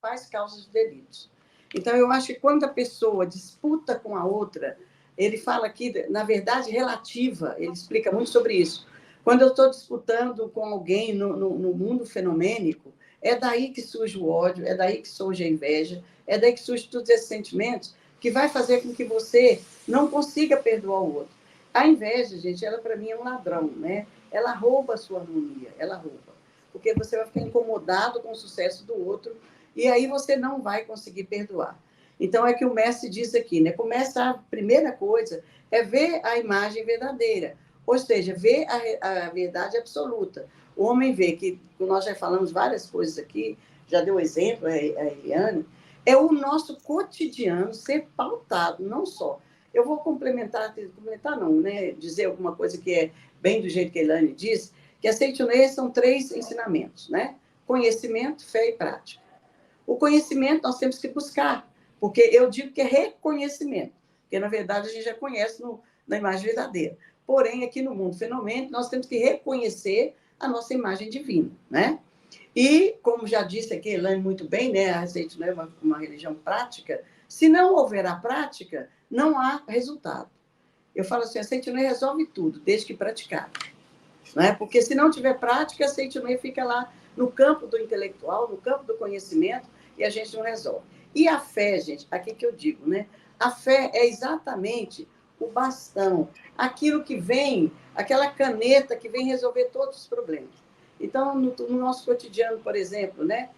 faz causas de delitos. Então, eu acho que quando a pessoa disputa com a outra, ele fala aqui, na verdade, relativa, ele explica muito sobre isso. Quando eu estou disputando com alguém no mundo fenomênico, é daí que surge o ódio, é daí que surge a inveja, é daí que surge todos esses sentimentos que vai fazer com que você não consiga perdoar o outro. A inveja, gente, ela para mim é um ladrão, né? Ela rouba a sua harmonia, ela rouba. Porque você vai ficar incomodado com o sucesso do outro e aí você não vai conseguir perdoar. Então, é que o mestre diz aqui, né? A primeira coisa é ver a imagem verdadeira, ou seja, ver a verdade absoluta. O homem vê que, nós já falamos várias coisas aqui, já deu exemplo, a Eliane, é o nosso cotidiano ser pautado, não só. Eu vou complementar não, né? Dizer alguma coisa que é bem do jeito que a Eliane disse, que a Seitonê são 3 ensinamentos, né? Conhecimento, fé e prática. O conhecimento nós temos que buscar, porque eu digo que é reconhecimento, porque, na verdade, a gente já conhece na imagem verdadeira. Porém, aqui no mundo fenômeno, nós temos que reconhecer a nossa imagem divina, né? E, como já disse aqui, Elaine, muito bem, né? A Seitonê é uma religião prática. Se não houver a prática, não há resultado. Eu falo assim, a Seitonê resolve tudo, desde que praticar. Né? Porque se não tiver prática, a Seitonê fica lá no campo do intelectual, no campo do conhecimento, e a gente não resolve. E a fé, gente, aqui que eu digo, né? A fé é exatamente o bastão, aquilo que vem, aquela caneta que vem resolver todos os problemas. Então, no nosso cotidiano, por exemplo, né?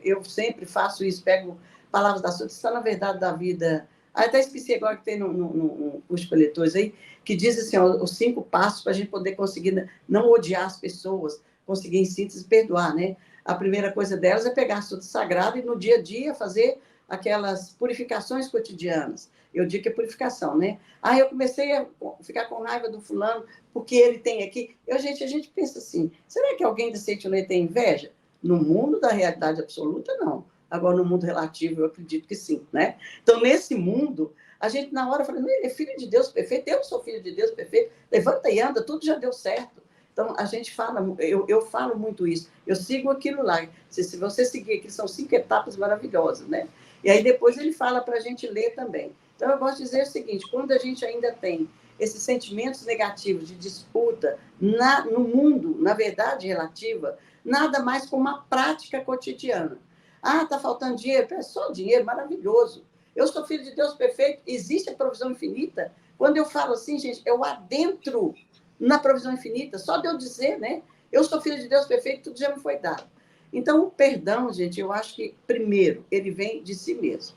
Eu sempre faço isso, pego palavras da sua, está na verdade da vida. Até esqueci agora que tem no curso para leitores aí, que diz assim, ó, os 5 passos para a gente poder conseguir não odiar as pessoas, conseguir, em síntese, perdoar, né? A primeira coisa delas é pegar tudo sagrado e, no dia a dia, fazer aquelas purificações cotidianas. Eu digo que é purificação, né? Eu comecei a ficar com raiva do fulano porque ele tem aqui. A gente pensa assim, será que alguém da Seitonê tem inveja? No mundo da realidade absoluta, não. Agora, no mundo relativo, eu acredito que sim, né? Então, nesse mundo, a gente, na hora, fala, ele é filho de Deus perfeito, eu sou filho de Deus perfeito, levanta e anda, tudo já deu certo. Então, a gente fala, eu falo muito isso, eu sigo aquilo lá. Se você seguir aqui, são 5 etapas maravilhosas, né? E aí, depois, ele fala para a gente ler também. Então, eu gosto de dizer o seguinte, quando a gente ainda tem esses sentimentos negativos de disputa no mundo, na verdade relativa, nada mais como uma prática cotidiana. Está faltando dinheiro? É só dinheiro, maravilhoso. Eu sou filho de Deus perfeito, existe a provisão infinita. Quando eu falo assim, gente, eu adentro na provisão infinita, só de eu dizer, né? Eu sou filho de Deus perfeito, tudo já me foi dado. Então, o perdão, gente, eu acho que, primeiro, ele vem de si mesmo.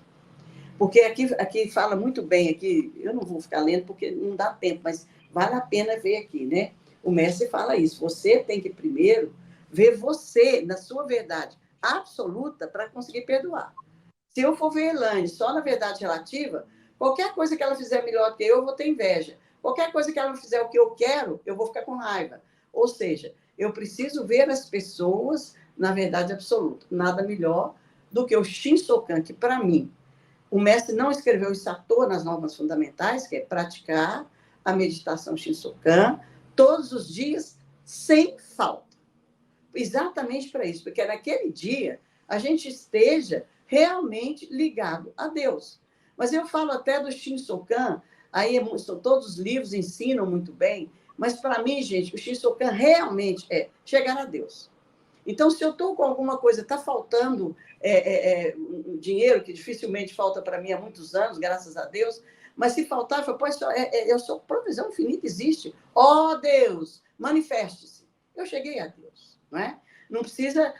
Porque aqui fala muito bem, aqui, eu não vou ficar lendo porque não dá tempo, mas vale a pena ver aqui, né? O mestre fala isso, você tem que primeiro ver você na sua verdade absoluta para conseguir perdoar. Se eu for ver Elaine só na verdade relativa, qualquer coisa que ela fizer melhor que eu vou ter inveja. Qualquer coisa que ela fizer o que eu quero, eu vou ficar com raiva. Ou seja, eu preciso ver as pessoas na verdade absoluta. Nada melhor do que o Shinsokan, que para mim, o mestre não escreveu isso à toa nas normas fundamentais, que é praticar a meditação Shinsokan todos os dias, sem falta. Exatamente para isso, porque naquele dia a gente esteja realmente ligado a Deus. Mas eu falo até do Shinsokan, aí todos os livros ensinam muito bem, mas para mim, gente, o Shinsokan realmente é chegar a Deus. Então, se eu estou com alguma coisa, está faltando dinheiro, que dificilmente falta para mim há muitos anos, graças a Deus, mas se faltar, eu sou provisão infinita, existe. Deus, manifeste-se. Eu cheguei a Deus, não é? Não precisa,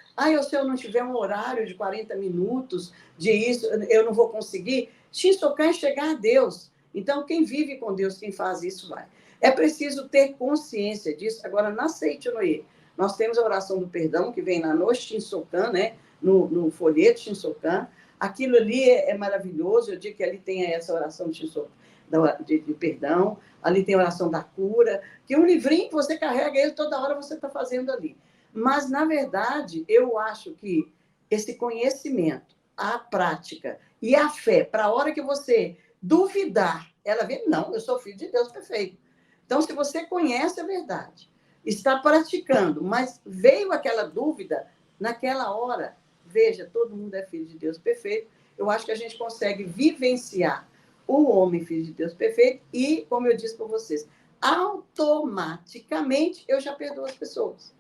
se eu não tiver um horário de 40 minutos de isso, eu não vou conseguir. Shinsokan é chegar a Deus. Então, quem vive com Deus, quem faz isso, vai. É preciso ter consciência disso. Agora, na Seitonê, nós temos a oração do perdão, que vem lá no Shinsokan, né? No folheto Shinsokan. Aquilo ali é maravilhoso. Eu digo que ali tem essa oração de perdão, ali tem a oração da cura, que é um livrinho que você carrega ele, toda hora você está fazendo ali. Mas, na verdade, eu acho que esse conhecimento, a prática e a fé, para a hora que você duvidar, ela vê, não, eu sou filho de Deus perfeito. Então, se você conhece a verdade, está praticando, mas veio aquela dúvida, naquela hora, veja, todo mundo é filho de Deus perfeito, eu acho que a gente consegue vivenciar o homem filho de Deus perfeito e, como eu disse para vocês, automaticamente eu já perdoo as pessoas.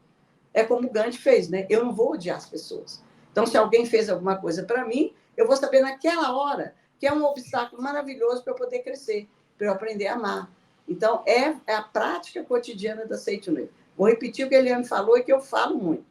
É como o Gandhi fez, né? Eu não vou odiar as pessoas. Então, se alguém fez alguma coisa para mim, eu vou saber naquela hora que é um obstáculo maravilhoso para eu poder crescer, para eu aprender a amar. Então, é a prática cotidiana da Seitonê. Vou repetir o que a Eliane falou e que eu falo muito.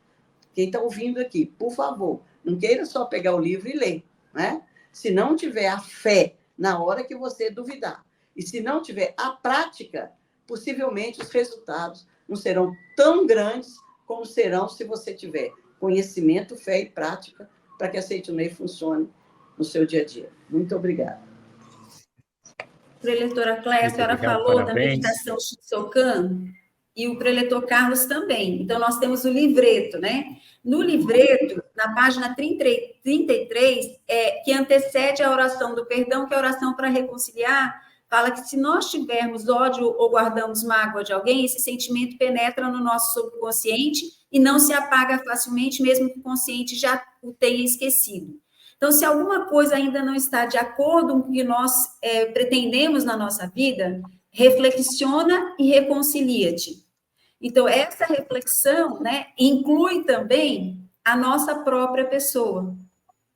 Quem está ouvindo aqui, por favor, não queira só pegar o livro e ler, né? Se não tiver a fé na hora que você duvidar, e se não tiver a prática, possivelmente os resultados não serão tão grandes como serão se você tiver conhecimento, fé e prática para que a Seito No funcione no seu dia a dia. Muito obrigada. Preletora Cléia, a senhora falou parabéns. da meditação Shinsokan e o preletor Carlos também. Então, nós temos o livreto, né? No livreto, na página 33, que antecede a oração do perdão, que é a oração para reconciliar, fala que se nós tivermos ódio ou guardamos mágoa de alguém, esse sentimento penetra no nosso subconsciente e não se apaga facilmente, mesmo que o consciente já o tenha esquecido. Então, se alguma coisa ainda não está de acordo com o que nós pretendemos na nossa vida, reflexiona e reconcilia-te. Então, essa reflexão, né, inclui também a nossa própria pessoa,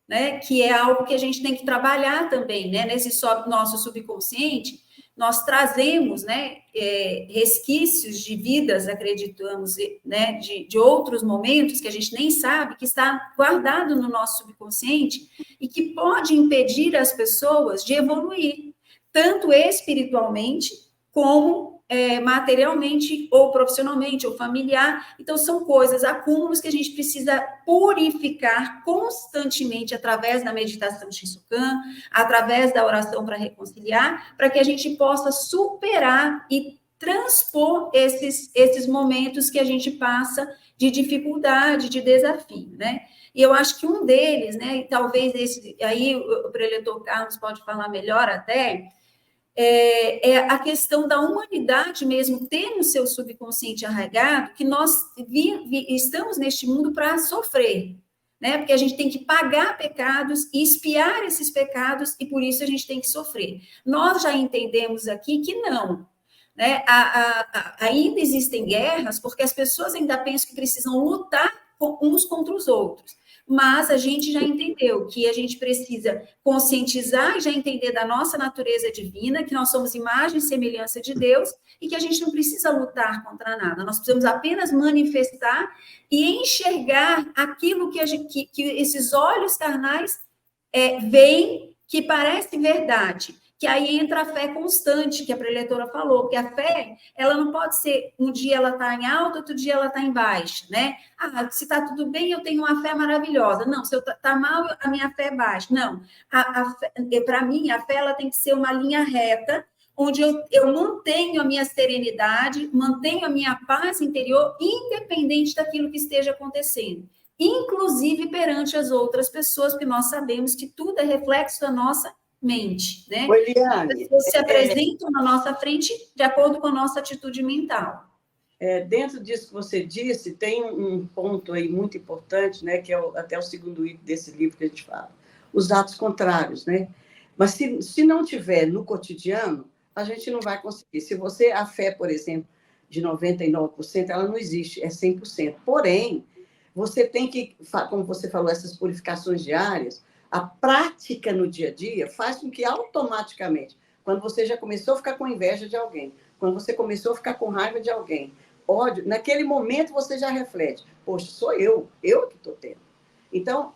né, que é algo que a gente tem que trabalhar também, né, nesse nosso subconsciente. Nós trazemos, né, resquícios de vidas, acreditamos, né, de outros momentos que a gente nem sabe, que está guardado no nosso subconsciente e que pode impedir as pessoas de evoluir, tanto espiritualmente como materialmente, ou profissionalmente, ou familiar. Então, são coisas, acúmulos que a gente precisa purificar constantemente através da meditação Shinsokan, através da oração para reconciliar, para que a gente possa superar e transpor esses momentos que a gente passa de dificuldade, de desafio, né? E eu acho que um deles, né, e talvez esse, aí o preletor Carlos pode falar melhor até, é a questão da humanidade mesmo, ter no seu subconsciente arraigado que nós estamos neste mundo para sofrer, né? Porque a gente tem que pagar pecados e expiar esses pecados, e por isso a gente tem que sofrer. Nós já entendemos aqui que não, né? Ainda existem guerras porque as pessoas ainda pensam que precisam lutar uns contra os outros. Mas a gente já entendeu que a gente precisa conscientizar e já entender da nossa natureza divina, que nós somos imagem e semelhança de Deus, e que a gente não precisa lutar contra nada, nós precisamos apenas manifestar e enxergar aquilo que esses olhos carnais veem, que parece verdade. Que aí entra a fé constante, que a preletora falou, porque a fé, ela não pode ser, um dia ela está em alta, outro dia ela está em baixa, né? Ah, se está tudo bem, eu tenho uma fé maravilhosa. Não, se eu está mal, a minha fé é baixa. Não, para mim, a fé ela tem que ser uma linha reta, onde eu mantenho a minha serenidade, mantenho a minha paz interior, independente daquilo que esteja acontecendo. Inclusive perante as outras pessoas, porque nós sabemos que tudo é reflexo da nossa mente, né? Eliane, as pessoas se apresentam na nossa frente de acordo com a nossa atitude mental. Dentro disso que você disse, tem um ponto aí muito importante, né, que é até o segundo item desse livro que a gente fala, os atos contrários, né? Mas se não tiver no cotidiano, a gente não vai conseguir. Se a fé, por exemplo, de 99%, ela não existe, é 100%. Porém, você tem que, como você falou, essas purificações diárias, a prática no dia a dia faz com que automaticamente, quando você já começou a ficar com inveja de alguém, quando você começou a ficar com raiva de alguém, ódio, naquele momento você já reflete, poxa, sou eu que estou tendo. Então,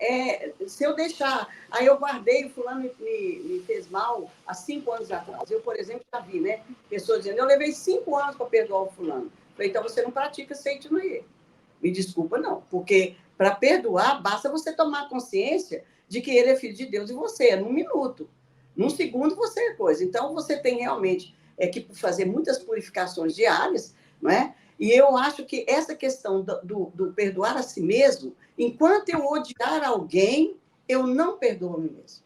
se eu deixar, aí eu guardei, o fulano me fez mal há 5 anos atrás. Eu, por exemplo, já vi, né, pessoas dizendo, eu levei 5 anos para perdoar o fulano. Falei, então você não pratica Seito No. Me desculpa, não, porque para perdoar, basta você tomar consciência de que ele é filho de Deus e você, num minuto. Num segundo, você é coisa. Então, você tem realmente que fazer muitas purificações diárias, não é? E eu acho que essa questão do perdoar a si mesmo, enquanto eu odiar alguém, eu não perdoo a mim mesmo.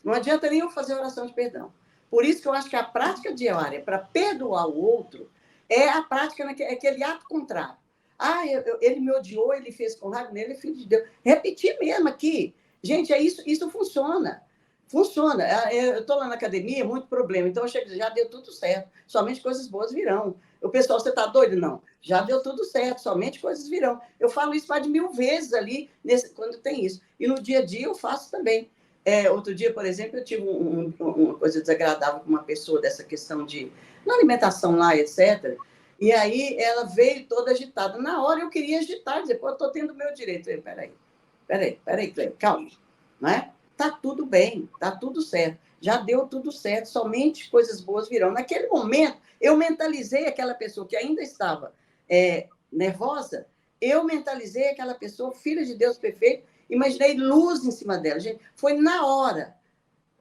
Não adianta nem eu fazer oração de perdão. Por isso que eu acho que a prática diária para perdoar o outro é a prática, aquele ato contrário. Ah, ele me odiou, ele fez com raiva, ele é filho de Deus. Repetir mesmo aqui. Gente, isso funciona. Funciona. Eu estou lá na academia, muito problema. Então, eu chego, já deu tudo certo. Somente coisas boas virão. O pessoal, você está doido? Não. Já deu tudo certo. Somente coisas virão. Eu falo isso mais de 1000 vezes ali, quando tem isso. E no dia a dia eu faço também. Outro dia, por exemplo, eu tive uma coisa desagradável com uma pessoa dessa questão na alimentação lá, etc. E aí ela veio toda agitada. Na hora eu queria agitar, dizer, pô, eu estou tendo o meu direito. Peraí, Cleber, calma, não é? Tá tudo bem, tá tudo certo. já deu tudo certo, somente coisas boas virão. Naquele momento, eu mentalizei aquela pessoa que ainda estava nervosa, eu mentalizei aquela pessoa, filha de Deus perfeito, imaginei luz em cima dela. Gente, foi na hora.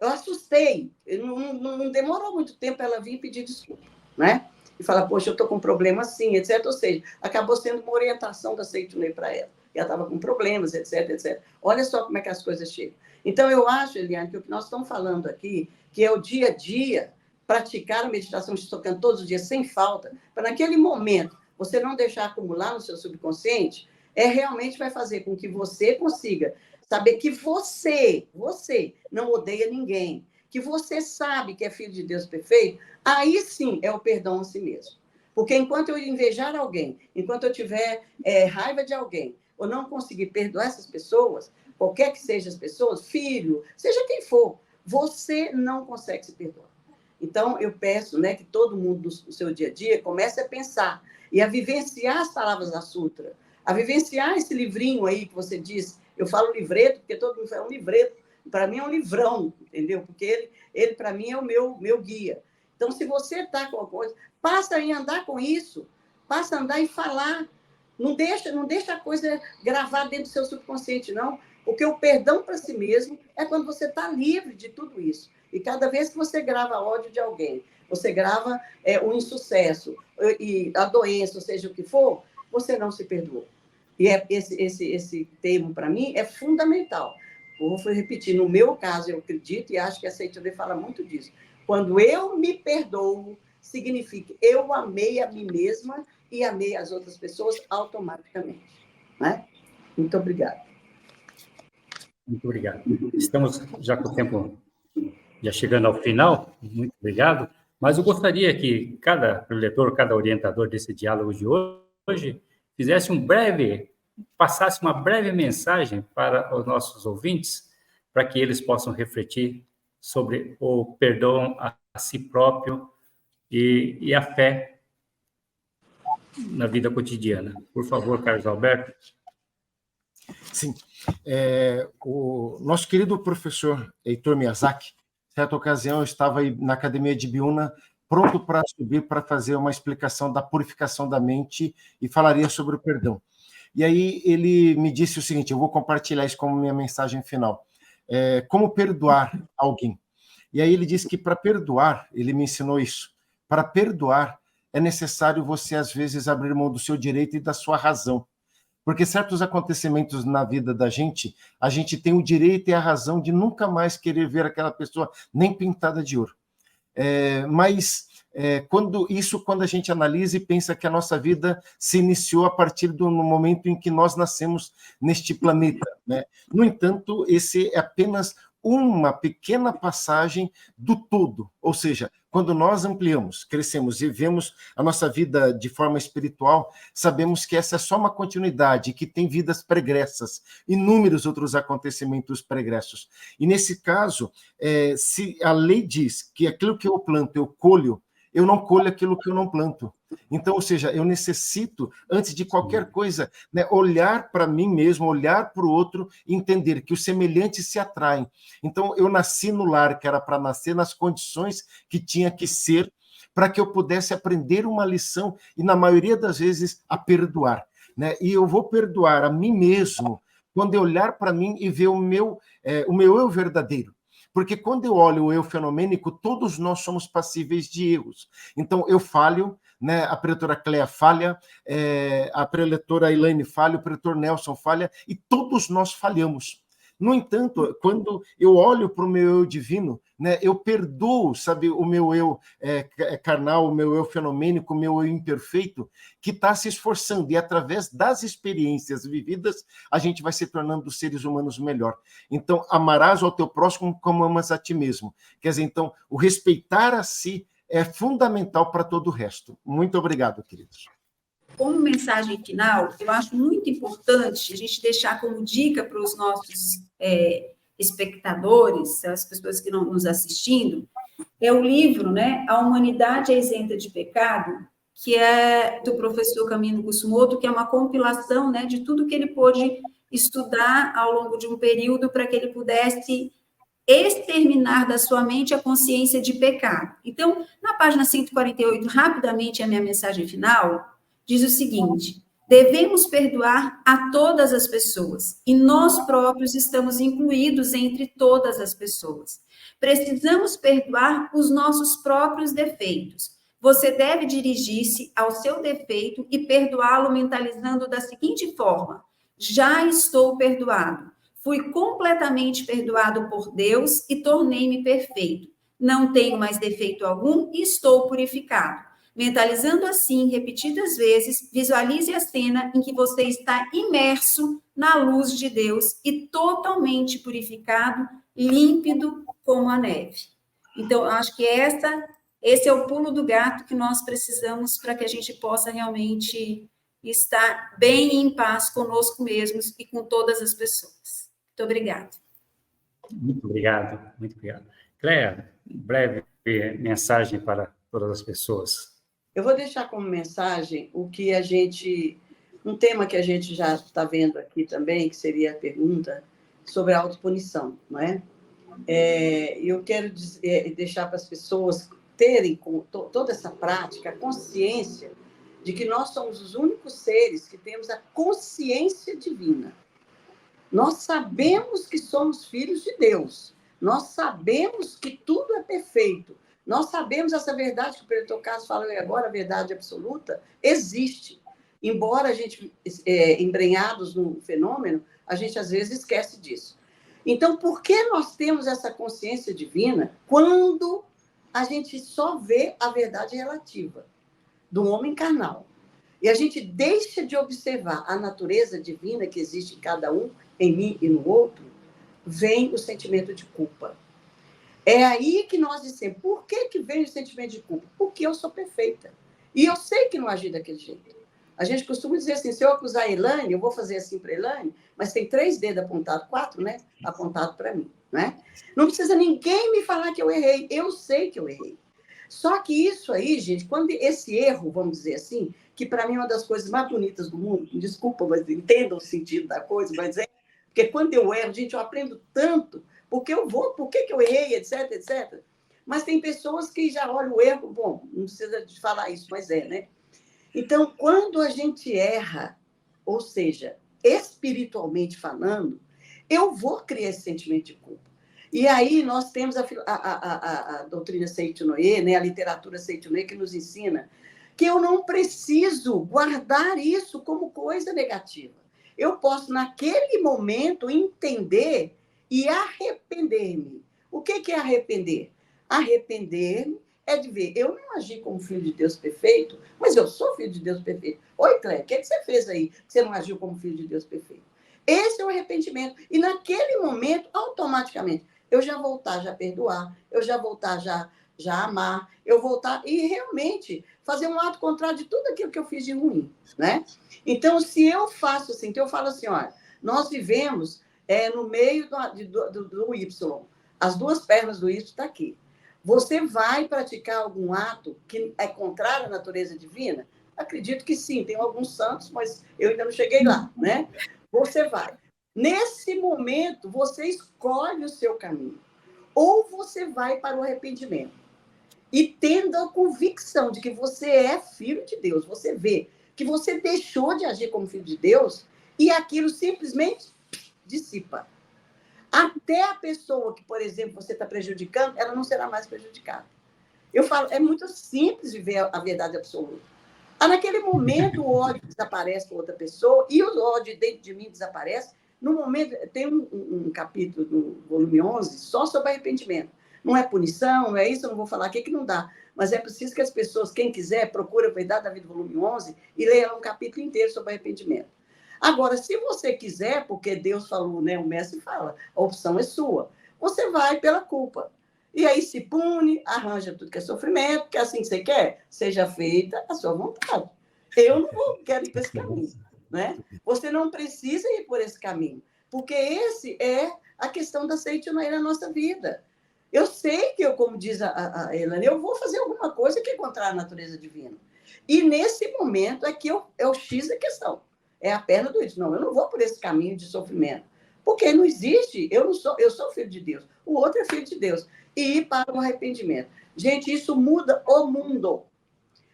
Eu assustei. Não demorou muito tempo ela vir pedir desculpa, né? E falar, poxa, eu estou com um problema assim, etc. Ou seja, acabou sendo uma orientação da Seitonei para ela. Ela estava com problemas, etc, etc. Olha só como é que as coisas chegam. Então, eu acho, Eliane, que o que nós estamos falando aqui, que é o dia a dia, praticar a meditação estocando todos os dias, sem falta, para naquele momento você não deixar acumular no seu subconsciente, realmente vai fazer com que você consiga saber que você não odeia ninguém, que você sabe que é filho de Deus perfeito, aí sim é o perdão a si mesmo. Porque enquanto eu invejar alguém, enquanto eu tiver raiva de alguém, ou não conseguir perdoar essas pessoas, qualquer que seja as pessoas, filho, seja quem for, você não consegue se perdoar. Então, eu peço, né, que todo mundo no seu dia a dia comece a pensar e a vivenciar as palavras da Sutra, a vivenciar esse livrinho aí que você diz. Eu falo livreto, porque todo mundo fala um livreto. Para mim é um livrão, entendeu? Porque ele para mim, é o meu guia. Então, se você está com alguma coisa, passa a andar com isso, passa a andar e falar. Não deixa a coisa gravar dentro do seu subconsciente, não. Porque o perdão para si mesmo é quando você está livre de tudo isso. E cada vez que você grava ódio de alguém, você grava um insucesso, e a doença, ou seja o que for, você não se perdoa. E esse termo, para mim, é fundamental. Vou repetir, no meu caso, eu acredito, e acho que a Seitonei fala muito disso. Quando eu me perdoo, significa eu amei a mim mesma e amei as outras pessoas automaticamente. Né? Muito obrigada. Muito obrigado. Estamos já com o tempo já chegando ao final. Muito obrigado. Mas eu gostaria que cada leitor, cada orientador desse diálogo de hoje passasse uma breve mensagem para os nossos ouvintes, para que eles possam refletir sobre o perdão a si próprio e a fé na vida cotidiana. Por favor, Carlos Alberto. Sim. O nosso querido professor Heitor Miyazaki, certa ocasião, eu estava aí na Academia de Biúna, pronto para subir para fazer uma explicação da purificação da mente e falaria sobre o perdão. E aí ele me disse o seguinte, eu vou compartilhar isso como minha mensagem final. Como perdoar alguém? E aí ele disse que para perdoar, ele me ensinou isso, para perdoar é necessário você, às vezes, abrir mão do seu direito e da sua razão. Porque certos acontecimentos na vida da gente, a gente tem o direito e a razão de nunca mais querer ver aquela pessoa nem pintada de ouro. Quando a gente analisa e pensa que a nossa vida se iniciou a partir do momento em que nós nascemos neste planeta, né? No entanto, esse é apenas uma pequena passagem do todo, ou seja, quando nós ampliamos, crescemos e vemos a nossa vida de forma espiritual, sabemos que essa é só uma continuidade, que tem vidas pregressas, inúmeros outros acontecimentos pregressos. E nesse caso, se a lei diz que aquilo que eu planto eu colho, eu não colho aquilo que eu não planto. Então, ou seja, eu necessito, antes de qualquer coisa, né, olhar para mim mesmo, olhar para o outro e entender que os semelhantes se atraem. Então, eu nasci no lar que era para nascer, nas condições que tinha que ser, para que eu pudesse aprender uma lição e, na maioria das vezes, a perdoar. Né? E eu vou perdoar a mim mesmo quando eu olhar para mim e ver o meu eu verdadeiro. Porque quando eu olho o eu fenomênico, todos nós somos passíveis de erros. Então, eu falho, né? A preletora Cléa falha, a preletora Elaine falha, o preletor Nelson falha, e todos nós falhamos. No entanto, quando eu olho para o meu eu divino, né, eu perdoo, sabe, o meu eu carnal, o meu eu fenomênico, o meu eu imperfeito, que está se esforçando, e através das experiências vividas, a gente vai se tornando seres humanos melhor. Então, amarás ao teu próximo como amas a ti mesmo. Quer dizer, então, o respeitar a si é fundamental para todo o resto. Muito obrigado, queridos. Como mensagem final, eu acho muito importante a gente deixar como dica para os nossos espectadores, as pessoas que estão nos assistindo, é o livro, né, A Humanidade é Isenta de Pecado, que é do professor Camilo Kusumoto, que é uma compilação, né, de tudo que ele pôde estudar ao longo de um período para que ele pudesse exterminar da sua mente a consciência de pecado. Então, na página 148, rapidamente a minha mensagem final, diz o seguinte: devemos perdoar a todas as pessoas, e nós próprios estamos incluídos entre todas as pessoas. Precisamos perdoar os nossos próprios defeitos. Você deve dirigir-se ao seu defeito e perdoá-lo mentalizando da seguinte forma: já estou perdoado. Fui completamente perdoado por Deus e tornei-me perfeito. Não tenho mais defeito algum e estou purificado. Mentalizando assim, repetidas vezes, visualize a cena em que você está imerso na luz de Deus e totalmente purificado, límpido como a neve. Então, acho que esse é o pulo do gato que nós precisamos para que a gente possa realmente estar bem e em paz conosco mesmos e com todas as pessoas. Muito obrigada. Muito obrigado, muito obrigado. Cléia, breve mensagem para todas as pessoas. Eu vou deixar como mensagem um tema que a gente já está vendo aqui também, que seria a pergunta sobre a autopunição, não é? Eu quero deixar para as pessoas terem com toda essa prática a consciência de que nós somos os únicos seres que temos a consciência divina. Nós sabemos que somos filhos de Deus. Nós sabemos que tudo é perfeito. Nós sabemos essa verdade que o Pedro Tocasso falou agora, a verdade absoluta, existe. Embora a gente, embrenhados no fenômeno, a gente às vezes esquece disso. Então, por que nós temos essa consciência divina quando a gente só vê a verdade relativa do homem carnal? E a gente deixa de observar a natureza divina que existe em cada um, em mim e no outro, vem o sentimento de culpa. É aí que nós dissemos, por que vem o sentimento de culpa? Porque eu sou perfeita. E eu sei que não agi daquele jeito. A gente costuma dizer assim, se eu acusar a Elaine, eu vou fazer assim para a Elaine, mas tem 3 dedos apontados, 4, né? Apontado para mim, né? Não precisa ninguém me falar que eu errei. Eu sei que eu errei. Só que isso aí, gente, quando esse erro, vamos dizer assim, que para mim é uma das coisas mais bonitas do mundo, desculpa, mas entendam o sentido da coisa, mas porque quando eu erro, gente, eu aprendo tanto, por que eu errei, etc, etc. Mas tem pessoas que já olham o erro, bom, não precisa de falar isso, mas né? Então, quando a gente erra, ou seja, espiritualmente falando, eu vou criar esse sentimento de culpa. E aí nós temos a doutrina Seitonoi, né, a literatura Seitonoi, que nos ensina que eu não preciso guardar isso como coisa negativa. Eu posso, naquele momento, entender e arrepender-me. O que é arrepender? Arrepender-me é de ver, eu não agi como filho de Deus perfeito, mas eu sou filho de Deus perfeito. Oi, Cléia, o que você fez aí que você não agiu como filho de Deus perfeito? Esse é o arrependimento. E naquele momento, automaticamente, eu já voltar a perdoar, eu já voltar já amar, eu voltar e realmente fazer um ato contrário de tudo aquilo que eu fiz de ruim, né? Então, se eu faço assim, então eu falo assim, olha, nós vivemos no meio do Y, as 2 pernas do Y estão aqui. Você vai praticar algum ato que é contrário à natureza divina? Acredito que sim, tem alguns santos, mas eu ainda não cheguei lá, né? Você vai. Nesse momento, você escolhe o seu caminho. Ou você vai para o arrependimento. E tendo a convicção de que você é filho de Deus, você vê que você deixou de agir como filho de Deus e aquilo simplesmente dissipa. Até a pessoa que, por exemplo, você está prejudicando, ela não será mais prejudicada. Eu falo, é muito simples viver a verdade absoluta. Naquele momento, o ódio desaparece para outra pessoa e o ódio dentro de mim desaparece. No momento, tem um capítulo no volume 11 só sobre arrependimento. Não é punição, não é isso, eu não vou falar aqui que não dá. Mas é preciso que as pessoas, quem quiser, procure a Verdade da Vida, volume 11, e leia um capítulo inteiro sobre arrependimento. Agora, se você quiser, porque Deus falou, né, o mestre fala, a opção é sua, você vai pela culpa. E aí se pune, arranja tudo que é sofrimento, que é assim que você quer, seja feita a sua vontade. Eu não quero ir por esse caminho, né? Você não precisa ir por esse caminho, porque esse é a questão da Seitonoi na nossa vida. Eu sei que como diz a Elaine, eu vou fazer alguma coisa que é contrária à natureza divina. E nesse momento é que é o X da questão. É a perna do Y. Não, eu não vou por esse caminho de sofrimento. Porque não existe, eu sou filho de Deus, o outro é filho de Deus. E ir para o arrependimento. Gente, isso muda o mundo.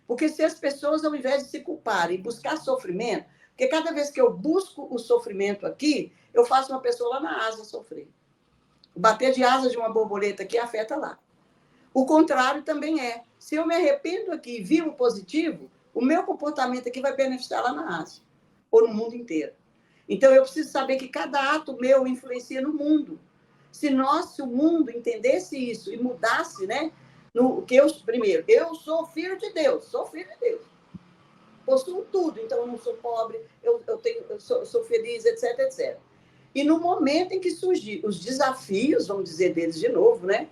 Porque se as pessoas, ao invés de se culparem e buscar sofrimento, porque cada vez que eu busco o sofrimento aqui, eu faço uma pessoa lá na Ásia sofrer. O bater de asas de uma borboleta aqui afeta lá. O contrário também é. Se eu me arrependo aqui e vivo positivo, o meu comportamento aqui vai beneficiar lá na Ásia, ou no mundo inteiro. Então, eu preciso saber que cada ato meu influencia no mundo. Se o mundo entendesse isso e mudasse, né? Primeiro, eu sou filho de Deus, possuo tudo, então eu não sou pobre, eu sou feliz, etc, etc. E no momento em que surgir os desafios, vamos dizer deles de novo, né?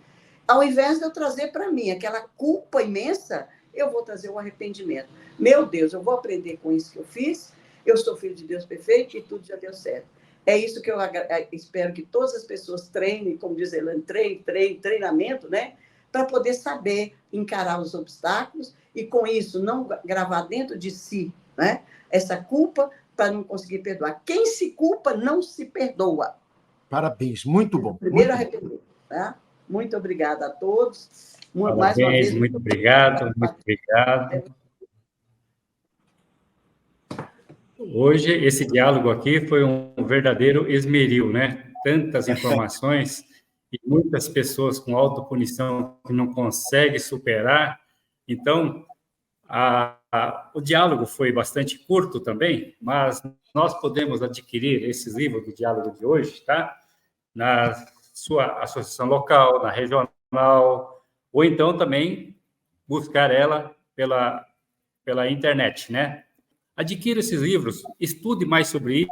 Ao invés de eu trazer para mim aquela culpa imensa, eu vou trazer um arrependimento. Meu Deus, eu vou aprender com isso que eu fiz, eu sou filho de Deus perfeito e tudo já deu certo. É isso que eu espero que todas as pessoas treinem, como diz Elane, treinamento, né? Para poder saber encarar os obstáculos e, com isso, não gravar dentro de si, né? Essa culpa para não conseguir perdoar. Quem se culpa não se perdoa. Parabéns, muito bom. Primeiro arrependimento, tá? Muito obrigada a todos. Parabéns, mais uma vez. Muito obrigado. Hoje, esse diálogo aqui foi um verdadeiro esmeril, né? Tantas informações e muitas pessoas com autopunição que não conseguem superar. Então, o diálogo foi bastante curto também, mas nós podemos adquirir esses livros do diálogo de hoje, tá? Na sua associação local, na regional, ou então também buscar ela pela internet, né? Adquira esses livros, estude mais sobre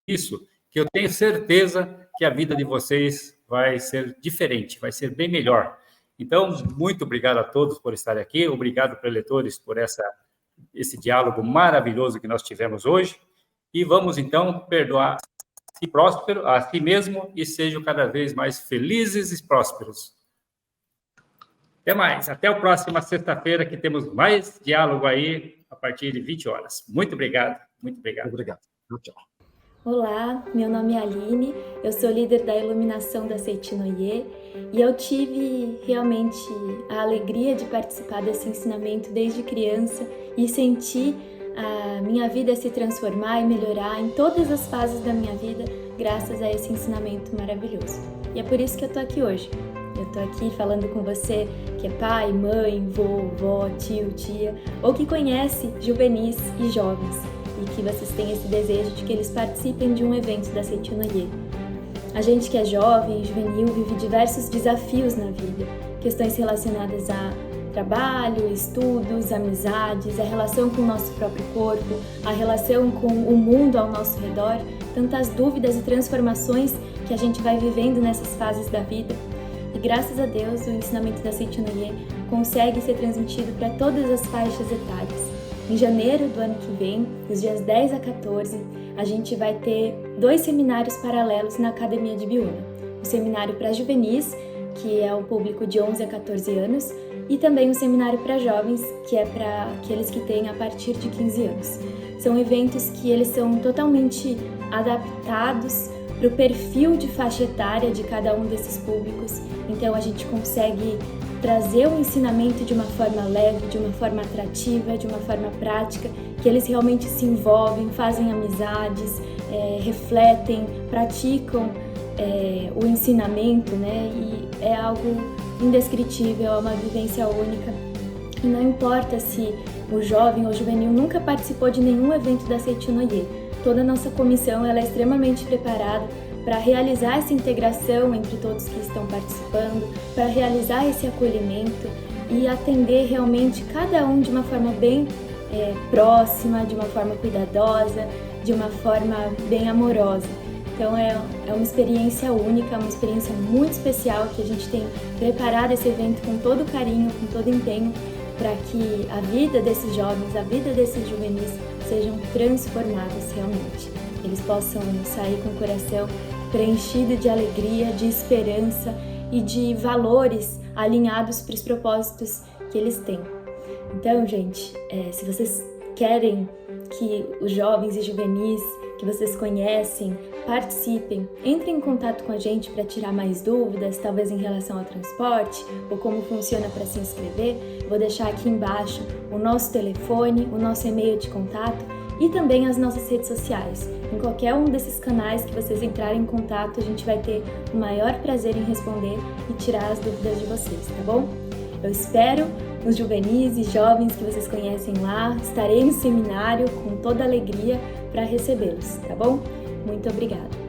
isso, que eu tenho certeza que a vida de vocês vai ser diferente, vai ser bem melhor. Então, muito obrigado a todos por estarem aqui, obrigado, preletores, por esse diálogo maravilhoso que nós tivemos hoje, e vamos, então, perdoar a si mesmo e sejam cada vez mais felizes e prósperos. Até mais, até a próxima sexta-feira, que temos mais diálogo aí, a partir de 20 horas. Muito obrigado, muito obrigado. Obrigado. Tchau. Olá, meu nome é Aline, eu sou líder da iluminação da Seitinoye e eu tive realmente a alegria de participar desse ensinamento desde criança e sentir a minha vida se transformar e melhorar em todas as fases da minha vida graças a esse ensinamento maravilhoso. E é por isso que eu tô aqui hoje. Eu tô aqui falando com você que é pai, mãe, vô, vó, tio, tia, ou que conhece juvenis e jovens, e que vocês têm esse desejo de que eles participem de um evento da Seitinoye. A gente que é jovem e juvenil vive diversos desafios na vida, questões relacionadas a trabalho, estudos, amizades, a relação com o nosso próprio corpo, a relação com o mundo ao nosso redor, tantas dúvidas e transformações que a gente vai vivendo nessas fases da vida. E graças a Deus, o ensinamento da Seitinoye consegue ser transmitido para todas as faixas etárias. Em janeiro do ano que vem, dos dias 10 a 14, a gente vai ter 2 seminários paralelos na Academia de Biúna. O seminário para juvenis, que é o público de 11 a 14 anos, e também um seminário para jovens, que é para aqueles que têm a partir de 15 anos. São eventos que eles são totalmente adaptados para o perfil de faixa etária de cada um desses públicos, então a gente consegue trazer o ensinamento de uma forma leve, de uma forma atrativa, de uma forma prática, que eles realmente se envolvem, fazem amizades, refletem, praticam o ensinamento, né? E é algo indescritível, é uma vivência única. E não importa se o jovem ou juvenil nunca participou de nenhum evento da Seitinoye, toda a nossa comissão ela é extremamente preparada para realizar essa integração entre todos que estão participando, para realizar esse acolhimento e atender realmente cada um de uma forma bem próxima, de uma forma cuidadosa, de uma forma bem amorosa. Então é uma experiência única, uma experiência muito especial que a gente tem preparado esse evento com todo carinho, com todo empenho, para que a vida desses jovens, a vida desses juvenis sejam transformadas realmente. Eles possam sair com o coração preenchido de alegria, de esperança e de valores alinhados para os propósitos que eles têm. Então, gente, se vocês querem que os jovens e juvenis que vocês conhecem, participem, entrem em contato com a gente para tirar mais dúvidas, talvez em relação ao transporte ou como funciona para se inscrever. Vou deixar aqui embaixo o nosso telefone, o nosso e-mail de contato e também as nossas redes sociais. Em qualquer um desses canais que vocês entrarem em contato, a gente vai ter o maior prazer em responder e tirar as dúvidas de vocês, tá bom? Eu espero os juvenis e jovens que vocês conhecem lá. Estarei no seminário com toda alegria para recebê-los, tá bom? Muito obrigada!